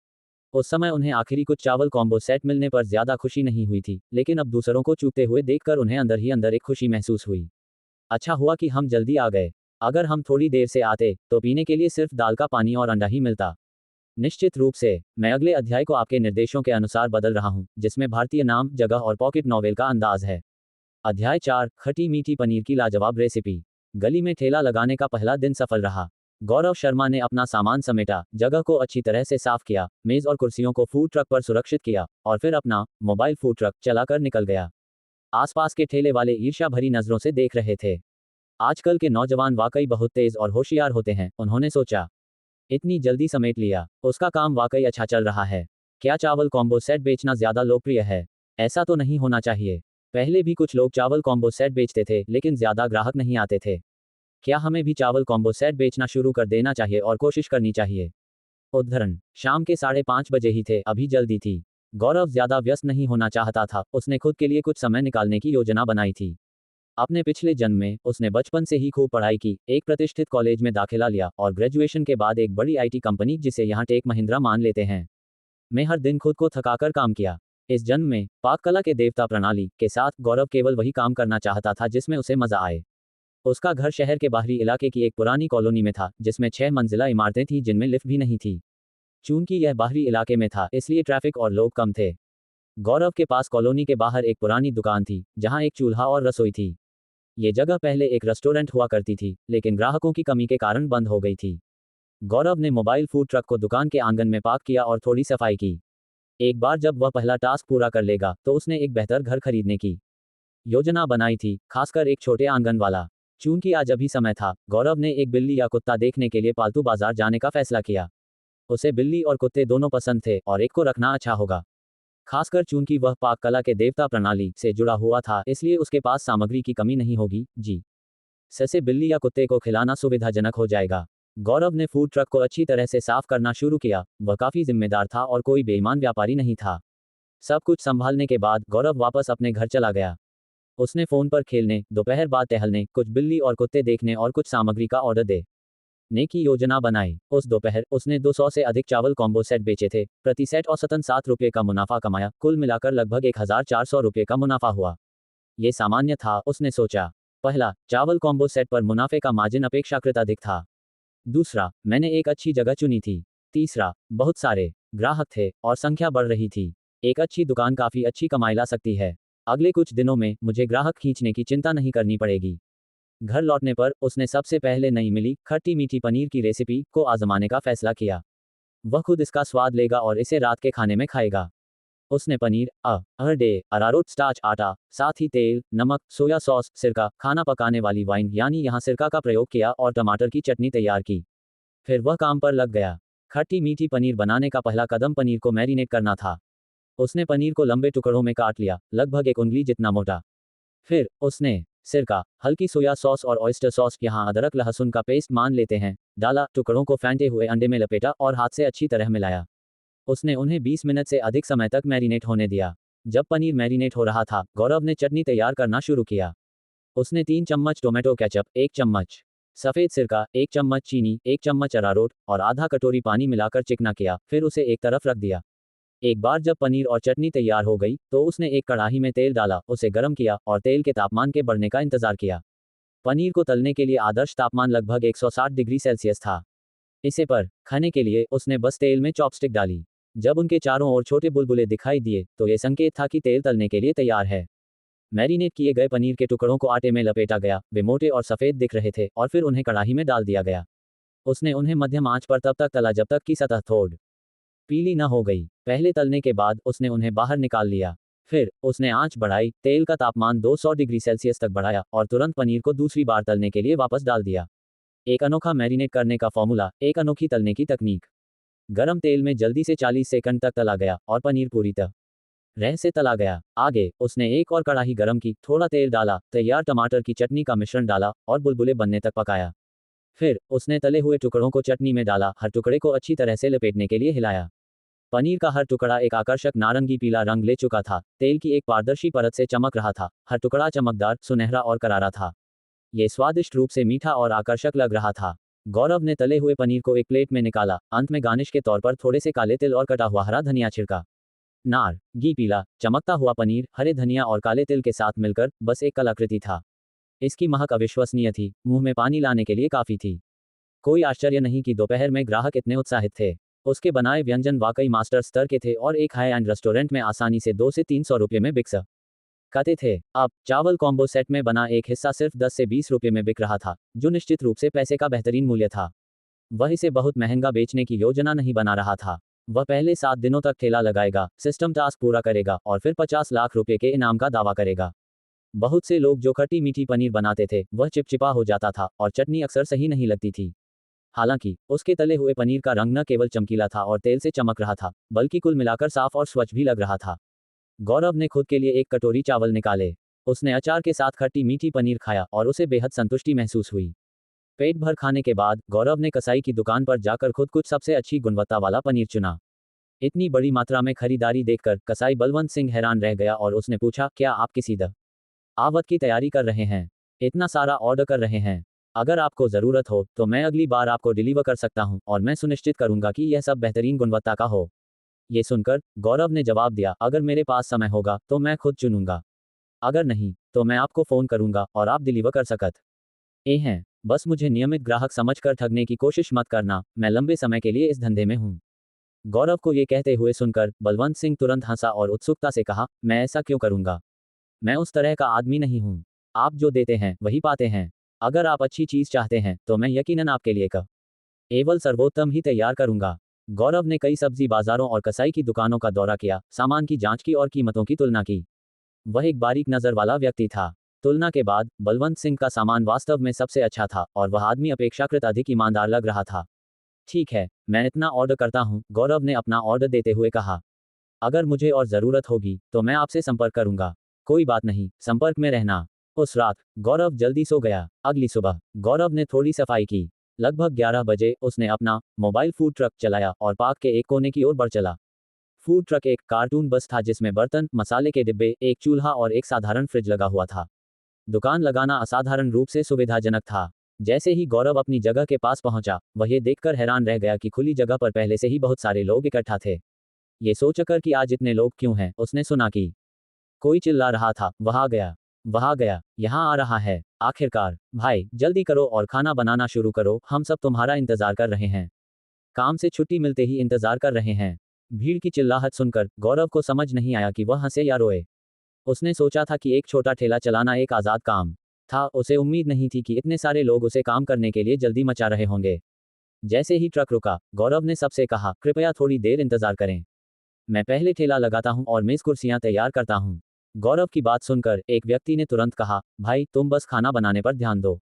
Speaker 1: उस समय उन्हें आखिरी कुछ चावल कॉम्बो सेट मिलने पर ज्यादा खुशी नहीं हुई थी, लेकिन अब दूसरों को चूकते हुए देखकर उन्हें अंदर ही अंदर एक खुशी महसूस हुई। अच्छा हुआ कि हम जल्दी आ गए। अगर हम थोड़ी देर से आते तो पीने के लिए सिर्फ दाल का पानी और अंडा ही मिलता। निश्चित रूप से, मैं अगले अध्याय को आपके निर्देशों के अनुसार बदल रहा हूं, जिसमें भारतीय नाम, जगह और पॉकेट नॉवेल का अंदाज है। अध्याय 4, खटी मीठी पनीर की लाजवाब रेसिपी। गली में ठेला लगाने का पहला दिन सफल रहा। गौरव शर्मा ने अपना सामान समेटा, जगह को अच्छी तरह से साफ किया, मेज और कुर्सियों को फूड ट्रक पर सुरक्षित किया और फिर अपना मोबाइल फूड ट्रक चलाकर निकल गया। आसपास के ठेले वाले ईर्ष्या भरी नजरों से देख रहे थे। आजकल के नौजवान वाकई बहुत तेज और होशियार होते हैं, उन्होंने सोचा। इतनी जल्दी समेट लिया, उसका काम वाकई अच्छा चल रहा है। क्या चावल कॉम्बो सेट बेचना ज्यादा लोकप्रिय है? ऐसा तो नहीं होना चाहिए। पहले भी कुछ लोग चावल कॉम्बो सेट बेचते थे, लेकिन ज्यादा ग्राहक नहीं आते थे। क्या हमें भी चावल कॉम्बो सेट बेचना शुरू कर देना चाहिए और कोशिश करनी चाहिए? उद्धरण, शाम के 5:30 बजे ही थे, अभी जल्दी थी। गौरव ज्यादा व्यस्त नहीं होना चाहता था, उसने खुद के लिए कुछ समय निकालने की योजना बनाई थी। अपने पिछले जन्म में उसने बचपन से ही खूब पढ़ाई की, एक प्रतिष्ठित कॉलेज में दाखिला लिया और ग्रेजुएशन के बाद एक बड़ी आईटी कंपनी, जिसे यहाँ टेक महिंद्रा मान लेते हैं, में हर दिन खुद को थकाकर काम किया। इस जन्म में पाक कला के देवता प्रणाली के साथ गौरव केवल वही काम करना चाहता था जिसमें उसे मजा आए। उसका घर शहर के बाहरी इलाके की एक पुरानी कॉलोनी में था, जिसमें 6 मंजिला इमारतें थीं जिनमें लिफ्ट भी नहीं थी। चूंकि यह बाहरी इलाके में था, इसलिए ट्रैफिक और लोग कम थे। गौरव के पास कॉलोनी के बाहर एक पुरानी दुकान थी, जहां एक चूल्हा और रसोई थी। ये जगह पहले एक रेस्टोरेंट हुआ करती थी, लेकिन ग्राहकों की कमी के कारण बंद हो गई थी। गौरव ने मोबाइल फूड ट्रक को दुकान के आंगन में पार्क किया और थोड़ी सफाई की। एक बार जब वह पहला टास्क पूरा कर लेगा तो उसने एक बेहतर घर खरीदने की योजना बनाई थी, खासकर एक छोटे आंगन वाला। चूंकि आज अभी समय था, गौरव ने एक बिल्ली या कुत्ता देखने के लिए पालतू बाजार जाने का फैसला किया। उसे बिल्ली और कुत्ते दोनों पसंद थे और एक को रखना अच्छा होगा। खासकर चूंकि वह पाक कला के देवता प्रणाली से जुड़ा हुआ था, इसलिए उसके पास सामग्री की कमी नहीं होगी। जी ससे बिल्ली या कुत्ते को खिलाना सुविधाजनक हो जाएगा। गौरव ने फूड ट्रक को अच्छी तरह से साफ करना शुरू किया। वह काफी जिम्मेदार था और कोई बेईमान व्यापारी नहीं था। सब कुछ संभालने के बाद गौरव वापस अपने घर चला गया। उसने फोन पर खेलने, दोपहर बाद टहलने, कुछ बिल्ली और कुत्ते देखने और कुछ सामग्री का ऑर्डर देने की योजना बनाई। उस दोपहर उसने 200 से अधिक चावल कॉम्बो सेट बेचे थे। प्रति सेट औसतन 7 रुपये का मुनाफा कमाया। कुल मिलाकर लगभग 1400 रुपये का मुनाफा हुआ। ये सामान्य था, उसने सोचा। पहला, चावल कॉम्बो सेट पर मुनाफे का मार्जिन अपेक्षाकृत अधिक था। दूसरा, मैंने एक अच्छी जगह चुनी थी। तीसरा, बहुत सारे ग्राहक थे और संख्या बढ़ रही थी। एक अच्छी दुकान काफी अच्छी कमाई ला सकती है। अगले कुछ दिनों में मुझे ग्राहक खींचने की चिंता नहीं करनी पड़ेगी। घर लौटने पर उसने सबसे पहले नई मिली खट्टी मीठी पनीर की रेसिपी को आजमाने का फैसला किया। वह खुद इसका स्वाद लेगा और इसे रात के खाने में खाएगा। उसने पनीर, अरडे, अरारोट स्टार्च आटा, साथ ही तेल, नमक, सोया सॉस, सिरका, खाना पकाने वाली वाइन यानी यहाँ सिरका का प्रयोग किया और टमाटर की चटनी तैयार की। फिर वह काम पर लग गया। खट्टी मीठी पनीर बनाने का पहला कदम पनीर को मैरिनेट करना था। उसने पनीर को लंबे टुकड़ों में काट लिया, लगभग 1 उंगली जितना मोटा। फिर उसने सिरका, हल्की सोया सॉस और ऑयस्टर सॉस, यहाँ अदरक लहसुन का पेस्ट मान लेते हैं, डाला। टुकड़ों को फेंटे हुए अंडे में लपेटा और हाथ से अच्छी तरह मिलाया। उसने उन्हें 20 मिनट से अधिक समय तक मैरिनेट होने दिया। जब पनीर मैरिनेट हो रहा था, गौरव ने चटनी तैयार करना शुरू किया। उसने 3 चम्मच टोमेटो केचप, 1 चम्मच सफ़ेद सिरका, 1 चम्मच चीनी, 1 चम्मच अरारोट और आधा कटोरी पानी मिलाकर चिकना किया, फिर उसे एक तरफ रख दिया। एक बार जब पनीर और चटनी तैयार हो गई, तो उसने एक कढ़ाई में तेल डाला, उसे गर्म किया और तेल के तापमान के बढ़ने का इंतजार किया। पनीर को तलने के लिए आदर्श तापमान लगभग 160 डिग्री सेल्सियस था। इसे पर खाने के लिए उसने बस तेल में चॉपस्टिक डाली। जब उनके चारों ओर छोटे बुलबुले दिखाई दिए तो ये संकेत था कि तेल तलने के लिए तैयार है। मैरिनेट किए गए पनीर के टुकड़ों को आटे में लपेटा गया, वे मोटे और सफ़ेद दिख रहे थे, और फिर उन्हें कढ़ाई में डाल दिया गया। उसने उन्हें मध्यम आंच पर तब तक तला जब तक कि सतह थोड़ पीली न हो गई। पहले तलने के बाद उसने उन्हें बाहर निकाल लिया। फिर उसने आंच बढ़ाई, तेल का तापमान 200 डिग्री सेल्सियस तक बढ़ाया और तुरंत पनीर को दूसरी बार तलने के लिए वापस डाल दिया। एक अनोखा मैरिनेट करने का फॉर्मूला, एक अनोखी तलने की तकनीक। गरम तेल में जल्दी से 40 सेकंड तक तला गया और पनीर पूरी तरह से तला गया। आगे उसने एक और कढ़ाई गरम की, थोड़ा तेल डाला, तैयार टमाटर की चटनी का मिश्रण डाला और बुलबुले बनने तक पकाया। फिर उसने तले हुए टुकड़ों को चटनी में डाला, हर टुकड़े को अच्छी तरह से लपेटने के लिए हिलाया। पनीर का हर टुकड़ा एक आकर्षक नारंगी पीला रंग ले चुका था, तेल की एक पारदर्शी परत से चमक रहा था, हर टुकड़ा चमकदार, सुनहरा और करारा था। ये स्वादिष्ट रूप से मीठा और आकर्षक लग रहा था। गौरव ने तले हुए पनीर को एक प्लेट में निकाला, अंत में गार्निश के तौर पर थोड़े से काले तिल और कटा हुआ हरा धनिया छिड़का। नारंगी पीला चमकता हुआ पनीर हरे धनिया और काले तिल के साथ मिलकर बस एक कलाकृति था। इसकी महक अविश्वसनीय थी, मुंह में पानी लाने के लिए काफी थी। कोई आश्चर्य नहीं कि दोपहर में ग्राहक इतने उत्साहित थे। उसके बनाए व्यंजन वाकई मास्टर स्तर के थे और एक हाई एंड रेस्टोरेंट में आसानी से 200 से 300 रुपये में बिक सकते थे। अब चावल कॉम्बो सेट में बना एक हिस्सा सिर्फ 10 से 20 रुपये में बिक रहा था, जो निश्चित रूप से पैसे का बेहतरीन मूल्य था। वह इसे बहुत महंगा बेचने की योजना नहीं बना रहा था। वह पहले 7 दिनों तक ठेला लगाएगा, सिस्टम टास्क पूरा करेगा और फिर 50 लाख रुपये के इनाम का दावा करेगा। बहुत से लोग जो खट्टी मीठी पनीर बनाते थे, वह चिपचिपा हो जाता था और चटनी अक्सर सही नहीं लगती थी। हालांकि उसके तले हुए पनीर का रंग न केवल चमकीला था और तेल से चमक रहा था, बल्कि कुल मिलाकर साफ और स्वच्छ भी लग रहा था। गौरव ने खुद के लिए एक कटोरी चावल निकाले। उसने अचार के साथ खट्टी मीठी पनीर खाया और उसे बेहद संतुष्टि महसूस हुई। पेट भर खाने के बाद गौरव ने कसाई की दुकान पर जाकर खुद कुछ सबसे अच्छी गुणवत्ता वाला पनीर चुना। इतनी बड़ी मात्रा में खरीदारी देखकर कसाई बलवंत सिंह हैरान रह गया और उसने पूछा, क्या आप किसी आवत की तैयारी कर रहे हैं? इतना सारा ऑर्डर कर रहे हैं? अगर आपको ज़रूरत हो तो मैं अगली बार आपको डिलीवर कर सकता हूं और मैं सुनिश्चित करूंगा कि यह सब बेहतरीन गुणवत्ता का हो। ये सुनकर गौरव ने जवाब दिया, अगर मेरे पास समय होगा तो मैं खुद चुनूंगा। अगर नहीं तो मैं आपको फ़ोन करूंगा और आप डिलीवर कर सकते हैं। बस मुझे नियमित ग्राहक समझकर ठगने की कोशिश मत करना, मैं लंबे समय के लिए इस धंधे में हूं। गौरव को ये कहते हुए सुनकर बलवंत सिंह तुरंत हंसा और उत्सुकता से कहा, मैं ऐसा क्यों करूंगा? मैं उस तरह का आदमी नहीं हूं। आप जो देते हैं वही पाते हैं। अगर आप अच्छी चीज चाहते हैं तो मैं यकीनन आपके लिए केवल सर्वोत्तम ही तैयार करूंगा। गौरव ने कई सब्जी बाजारों और कसाई की दुकानों का दौरा किया, सामान की जांच की और कीमतों की तुलना की। वह एक बारीक नजर वाला व्यक्ति था। तुलना के बाद बलवंत सिंह का सामान वास्तव में सबसे अच्छा था और वह आदमी अपेक्षाकृत अधिक ईमानदार लग रहा था। ठीक है, मैं इतना ऑर्डर करता हूं, गौरव ने अपना ऑर्डर देते हुए कहा। अगर मुझे और ज़रूरत होगी तो मैं आपसे संपर्क करूंगा। कोई बात नहीं, संपर्क में रहना। उस रात गौरव जल्दी सो गया। अगली सुबह गौरव ने थोड़ी सफाई की। लगभग 11 बजे उसने अपना मोबाइल फूड ट्रक चलाया और पार्क के एक कोने की ओर बढ़ चला। फूड ट्रक एक कार्टून बस था जिसमें बर्तन, मसाले के डिब्बे, एक चूल्हा और एक साधारण फ्रिज लगा हुआ था। दुकान लगाना असाधारण रूप से सुविधाजनक था। जैसे ही गौरव अपनी जगह के पास पहुंचा, वह ये देखकर हैरान रह गया कि खुली जगह पर पहले से ही बहुत सारे लोग इकट्ठा थे। ये सोचकर कि आज इतने लोग क्यों हैं, उसने सुना कि कोई चिल्ला रहा था, वहां गया, वहां गया, यहाँ आ रहा है। आखिरकार, भाई जल्दी करो और खाना बनाना शुरू करो, हम सब तुम्हारा इंतजार कर रहे हैं। काम से छुट्टी मिलते ही इंतजार कर रहे हैं। भीड़ की चिल्लाहट सुनकर गौरव को समझ नहीं आया कि वह हंसे या रोए। उसने सोचा था कि एक छोटा ठेला चलाना एक आज़ाद काम था, उसे उम्मीद नहीं थी कि इतने सारे लोग उसे काम करने के लिए जल्दी मचा रहे होंगे। जैसे ही ट्रक रुका, गौरव ने सबसे कहा, कृपया थोड़ी देर इंतजार करें। मैं पहले ठेला लगाता हूं और मेज कुर्सियां तैयार करता हूं। गौरव की बात सुनकर एक व्यक्ति ने तुरंत कहा, भाई तुम बस खाना बनाने पर ध्यान दो,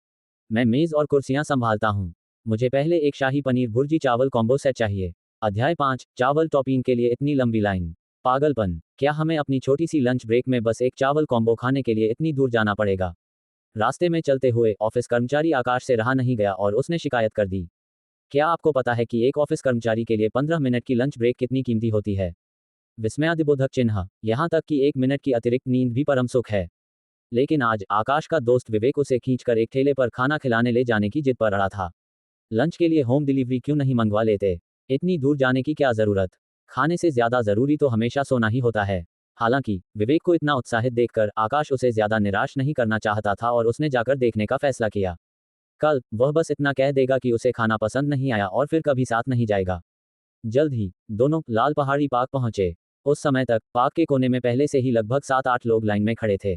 Speaker 1: मैं मेज और कुर्सियां संभालता हूं। मुझे पहले एक शाही पनीर भुर्जी चावल कॉम्बो सेट चाहिए। अध्याय 5, चावल टॉपिंग के लिए इतनी लंबी लाइन। पागलपन, क्या हमें अपनी छोटी सी लंच ब्रेक में बस एक चावल कॉम्बो खाने के लिए इतनी दूर जाना पड़ेगा? रास्ते में चलते हुए ऑफिस कर्मचारी आकाश से रहा नहीं गया और उसने शिकायत कर दी। क्या आपको पता है कि एक ऑफिस कर्मचारी के लिए 15 मिनट की लंच ब्रेक कितनी कीमती होती है? विस्मयादिबोधक चिन्ह, यहाँ तक कि 1 मिनट की अतिरिक्त नींद भी परम सुख है। लेकिन आज आकाश का दोस्त विवेक उसे खींचकर एक ठेले पर खाना खिलाने ले जाने की जिद पर अड़ा था। लंच के लिए होम डिलीवरी क्यों नहीं मंगवा लेते? इतनी दूर जाने की क्या जरूरत? खाने से ज्यादा जरूरी तो हमेशा सोना ही होता है। हालांकि विवेक को इतना उत्साहित देखकर आकाश उसे ज्यादा निराश नहीं करना चाहता था और उसने जाकर देखने का फैसला किया। कल वह बस इतना कह देगा कि उसे खाना पसंद नहीं आया और फिर कभी साथ नहीं जाएगा। जल्द ही दोनों लाल पहाड़ी पार्क पहुंचे। उस समय तक पार्क के कोने में पहले से ही लगभग 7-8 लोग लाइन में खड़े थे।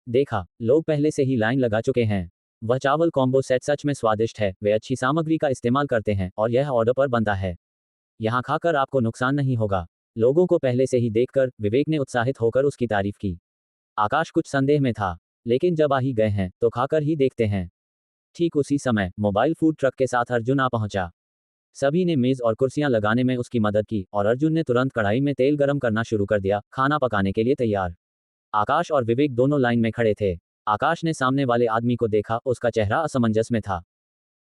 Speaker 1: देखा, लोग पहले से ही लाइन लगा चुके हैं। वह चावल कॉम्बो सेट सच में स्वादिष्ट है, वे अच्छी सामग्री का इस्तेमाल करते हैं और यह ऑर्डर पर बनता है। यहाँ खाकर आपको नुकसान नहीं होगा। लोगों को पहले से ही देखकर विवेक ने उत्साहित होकर उसकी तारीफ की। आकाश कुछ संदेह में था, लेकिन जब आ ही गए हैं तो खाकर ही देखते हैं। ठीक उसी समय मोबाइल फूड ट्रक के साथ अर्जुन आ पहुंचा। सभी ने मेज और कुर्सियां लगाने में उसकी मदद की और अर्जुन ने तुरंत कढ़ाई में तेल गरम करना शुरू कर दिया, खाना पकाने के लिए तैयार। आकाश और विवेक दोनों लाइन में खड़े थे। आकाश ने सामने वाले आदमी को देखा, उसका चेहरा असमंजस में था।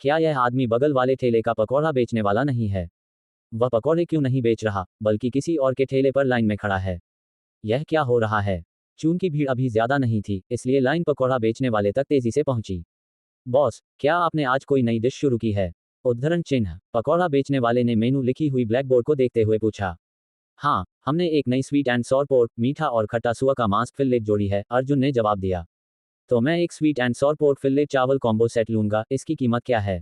Speaker 1: क्या यह आदमी बगल वाले ठेले का पकौड़ा बेचने वाला नहीं है? वह पकौड़े क्यों नहीं बेच रहा, बल्कि किसी और के ठेले पर लाइन में खड़ा है? यह क्या हो रहा है? चूंकि भीड़ अभी ज्यादा नहीं थी, इसलिए लाइन पकौड़ा बेचने वाले तक तेजी से पहुंची। बॉस, क्या आपने आज कोई नई डिश शुरू की है? उद्धरण चिन्ह। पकौड़ा बेचने वाले ने मेनू लिखी हुई ब्लैक बोर्ड को देखते हुए पूछा। हाँ, हमने एक नई स्वीट एंड सॉर पोर्क, मीठा और खट्टा सुअर का मांस फिलेट जोड़ी है, अर्जुन ने जवाब दिया। तो मैं एक sweet and sour pork fillet चावल कॉम्बो सेट लूंगा, इसकी कीमत क्या है?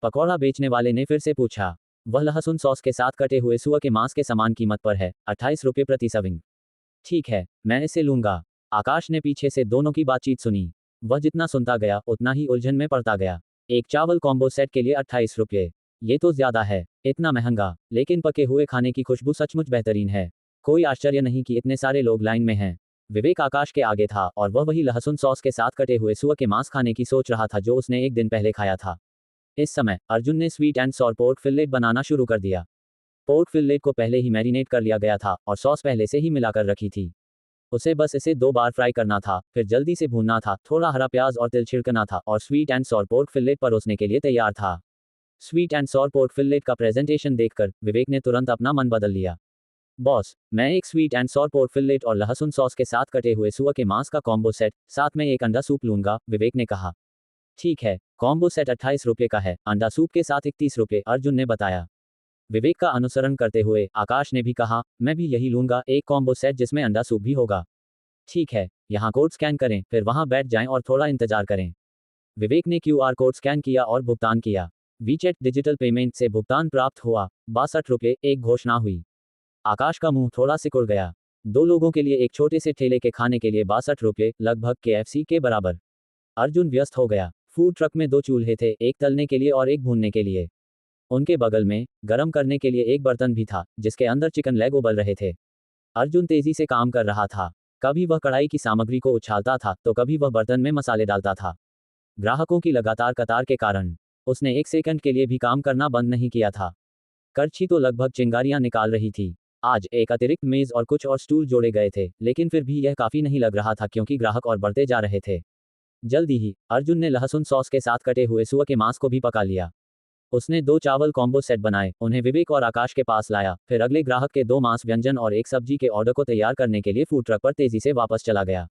Speaker 1: पकौड़ा बेचने वाले ने फिर से पूछा। वह लहसुन सॉस के साथ कटे हुए सुअर के मांस के समान कीमत पर है, 28 रुपये प्रति सर्विंग। ठीक है, मैं इसे लूंगा। आकाश ने पीछे से दोनों की बातचीत सुनी। वह जितना सुनता गया उतना ही उलझन में पड़ता गया। एक चावल कॉम्बो सेट के लिए 28 रुपये, ये तो ज्यादा है। इतना महंगा, लेकिन पके हुए खाने की खुशबू सचमुच बेहतरीन है। कोई आश्चर्य नहीं कि इतने सारे लोग लाइन में हैं। विवेक आकाश के आगे था और वह वही लहसुन सॉस के साथ कटे हुए सुअर के मांस खाने की सोच रहा था जो उसने एक दिन पहले खाया था। इस समय अर्जुन ने sweet and sour pork fillet बनाना शुरू कर दिया। पोर्क फिलेट को पहले ही मैरिनेट कर लिया गया था और सॉस पहले से ही मिलाकर रखी थी। उसे बस इसे 2 बार फ्राई करना था, फिर जल्दी से भूनना था, थोड़ा हरा प्याज और तिल छिड़कना था और sweet and sour pork fillet परोसने के लिए तैयार था। Sweet and sour pork fillet का प्रेजेंटेशन देखकर विवेक ने तुरंत अपना मन बदल लिया। बॉस, मैं एक sweet and sour pork fillet और लहसुन सॉस के साथ कटे हुए सुअर के मांस का कॉम्बो सेट, साथ में एक अंडा सूप लूंगा, विवेक ने कहा। ठीक है, कॉम्बो सेट 28 रुपये का है, अंडा सूप के साथ 31 रुपये, अर्जुन ने बताया। विवेक का अनुसरण करते हुए आकाश ने भी कहा, मैं भी यही लूंगा, एक कॉम्बो सेट जिसमें अंडा सूप भी होगा। ठीक है, यहाँ कोड स्कैन करें, फिर वहाँ बैठ जाएं और थोड़ा इंतजार करें। विवेक ने QR कोड स्कैन किया और भुगतान किया। वीचेट डिजिटल पेमेंट से भुगतान प्राप्त हुआ, 62 रुपये, एक घोषणा हुई। आकाश का मुंह थोड़ा सिकुड़ गया। 2 लोगों के लिए एक छोटे से ठेले के खाने के लिए 62 रुपये, लगभग KFC के बराबर। अर्जुन व्यस्त हो गया। फूड ट्रक में 2 चूल्हे थे, एक तलने के लिए और एक भूनने के लिए। उनके बगल में गरम करने के लिए एक बर्तन भी था, जिसके अंदर चिकन लेग उबल रहे थे। अर्जुन तेजी से काम कर रहा था। कभी वह कढ़ाई की सामग्री को उछालता था तो कभी वह बर्तन में मसाले डालता था। ग्राहकों की लगातार कतार के कारण उसने 1 सेकंड के लिए भी काम करना बंद नहीं किया था। करछी तो लगभग चिंगारियां निकाल रही थी। आज एक अतिरिक्त मेज और कुछ और स्टूल जोड़े गए थे, लेकिन फिर भी यह काफी नहीं लग रहा था क्योंकि ग्राहक और बढ़ते जा रहे थे। जल्दी ही अर्जुन ने लहसुन सॉस के साथ कटे हुए सुअर के मांस को भी पका लिया। उसने 2 चावल कॉम्बो सेट बनाए, उन्हें विवेक और आकाश के पास लाया, फिर अगले ग्राहक के 2 मांस व्यंजन और एक सब्जी के ऑर्डर को तैयार करने के लिए फूड ट्रक पर तेजी से वापस चला गया।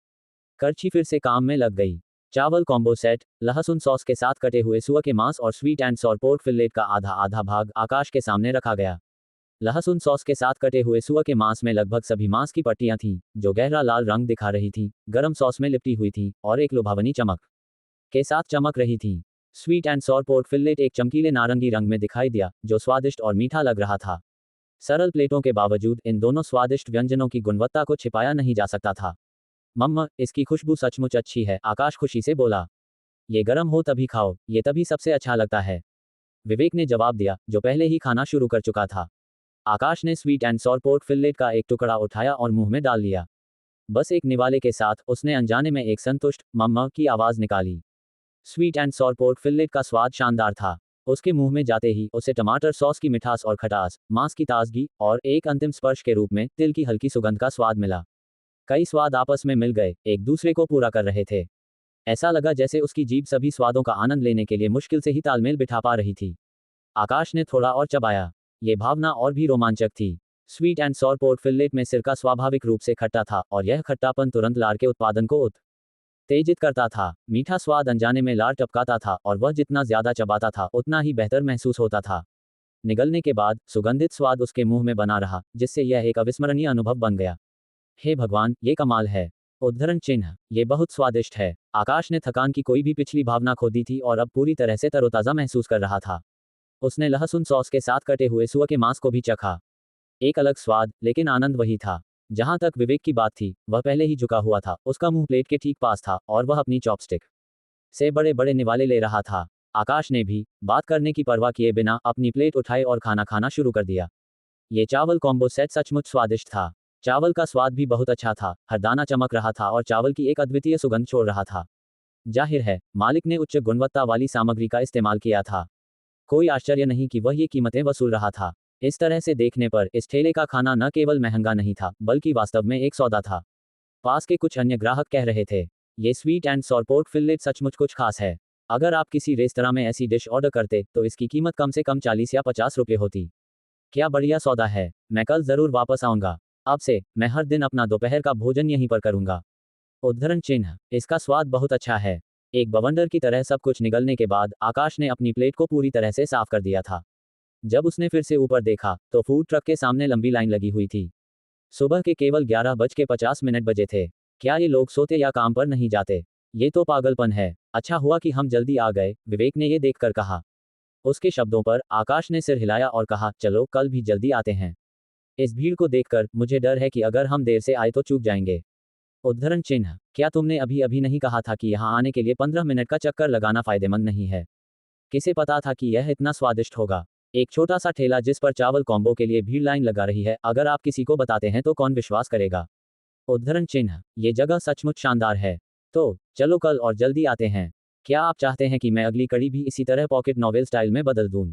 Speaker 1: करछी फिर से काम में लग गई। चावल कॉम्बो सेट, लहसुन सॉस के साथ कटे हुए सुअर के मांस और sweet and sour pork fillet का आधा आधा भाग आकाश के सामने रखा गया। लहसुन सॉस के साथ कटे हुए सुअर के मांस में लगभग सभी मांस की पट्टियां थीं, जो गहरा लाल रंग दिखा रही थीं, गरम सॉस में लिपटी हुई थीं और एक लुभावनी चमक के साथ चमक रही थीं। Sweet and sour pork fillet एक चमकीले नारंगी रंग में दिखाई दिया, जो स्वादिष्ट और मीठा लग रहा था। सरल प्लेटों के बावजूद इन दोनों स्वादिष्ट व्यंजनों की गुणवत्ता को छिपाया नहीं जा सकता था। मम्मा, इसकी खुशबू सचमुच अच्छी है, आकाश खुशी से बोला। ये गर्म हो तभी खाओ, ये तभी सबसे अच्छा लगता है, विवेक ने जवाब दिया, जो पहले ही खाना शुरू कर चुका था। आकाश ने sweet and sour pork fillet का एक टुकड़ा उठाया और मुंह में डाल लिया। बस एक निवाले के साथ उसने अनजाने में एक संतुष्ट मम्मा की आवाज निकाली। Sweet and sour pork fillet का स्वाद शानदार था। उसके मुंह में जाते ही उसे टमाटर सॉस की मिठास और खटास, मांस की ताजगी और एक अंतिम स्पर्श के रूप में तिल की हल्की सुगंध का स्वाद मिला। कई स्वाद आपस में मिल गए, एक दूसरे को पूरा कर रहे थे। ऐसा लगा जैसे उसकी जीभ सभी स्वादों का आनंद लेने के लिए मुश्किल से ही तालमेल बिठा पा रही थी। आकाश ने थोड़ा और चबाया। ये भावना और भी रोमांचक थी। Sweet and sour pork fillet में सिरका स्वाभाविक रूप से खट्टा था और यह खट्टापन तुरंत लार के उत्पादन को उत्तेजित करता था। मीठा स्वाद अनजाने में लार टपकाता था और वह जितना ज्यादा चबाता था उतना ही बेहतर महसूस होता था। निगलने के बाद सुगंधित स्वाद उसके मुंह में बना रहा, जिससे यह एक अविस्मरणीय अनुभव बन गया। हे भगवान, ये कमाल है। उद्धरण चिन्ह, ये बहुत स्वादिष्ट है। आकाश ने थकान की कोई भी पिछली भावना खो दी थी और अब पूरी तरह से तरोताजा महसूस कर रहा था। उसने लहसुन सॉस के साथ कटे हुए सुअर के मांस को भी चखा। एक अलग स्वाद, लेकिन आनंद वही था। जहां तक विवेक की बात थी, वह पहले ही झुका हुआ था, उसका मुंह प्लेट के ठीक पास था और वह अपनी चॉपस्टिक से बड़े बड़े निवाले ले रहा था। आकाश ने भी, बात करने की परवाह किए बिना, अपनी प्लेट उठाई और खाना खाना शुरू कर दिया। ये चावल कॉम्बो सेट सचमुच स्वादिष्ट था। चावल का स्वाद भी बहुत अच्छा था, हर दाना चमक रहा था और चावल की एक अद्वितीय सुगंध छोड़ रहा था। जाहिर है, मालिक ने उच्च गुणवत्ता वाली सामग्री का इस्तेमाल किया था। कोई आश्चर्य नहीं कि वह ये कीमतें वसूल रहा था। इस तरह से देखने पर इस ठेले का खाना न केवल महंगा नहीं था, बल्कि वास्तव में एक सौदा था। पास के कुछ अन्य ग्राहक कह रहे थे, ये sweet and sour pork fillet सचमुच कुछ खास है। अगर आप किसी रेस्तरां में ऐसी डिश ऑर्डर करते तो इसकी कीमत कम से कम 40 या 50 रुपये होती। क्या बढ़िया सौदा है। मैं कल जरूर वापस आऊंगा। अब से मैं हर दिन अपना दोपहर का भोजन यहीं पर करूंगा। उद्धरण चिन्ह, इसका स्वाद बहुत अच्छा है। एक बवंडर की तरह सब कुछ निगलने के बाद आकाश ने अपनी प्लेट को पूरी तरह से साफ कर दिया था। जब उसने फिर से ऊपर देखा तो फूड ट्रक के सामने लंबी लाइन लगी हुई थी। सुबह के केवल 11:50 बजे थे। क्या ये लोग सोते या काम पर नहीं जाते? ये तो पागलपन है। अच्छा हुआ कि हम जल्दी आ गए, विवेक ने ये देखकर कहा। उसके शब्दों पर आकाश ने सिर हिलाया और कहा, चलो कल भी जल्दी आते हैं। इस भीड़ को देखकर मुझे डर है कि अगर हम देर से आए तो चूक जाएंगे। उद्धरण चिन्ह, क्या तुमने अभी अभी नहीं कहा था कि यहाँ आने के लिए 15 मिनट का चक्कर लगाना फायदेमंद नहीं है? किसे पता था कि यह इतना स्वादिष्ट होगा? एक छोटा सा ठेला जिस पर चावल कॉम्बो के लिए भीड़ लाइन लगा रही है, अगर आप किसी को बताते हैं तो कौन विश्वास करेगा? उद्धरण चिन्ह, ये जगह सचमुच शानदार है। तो चलो कल और जल्दी आते हैं। क्या आप चाहते हैं कि मैं अगली कड़ी भी इसी तरह पॉकेट नॉवेल स्टाइल में बदल दूं?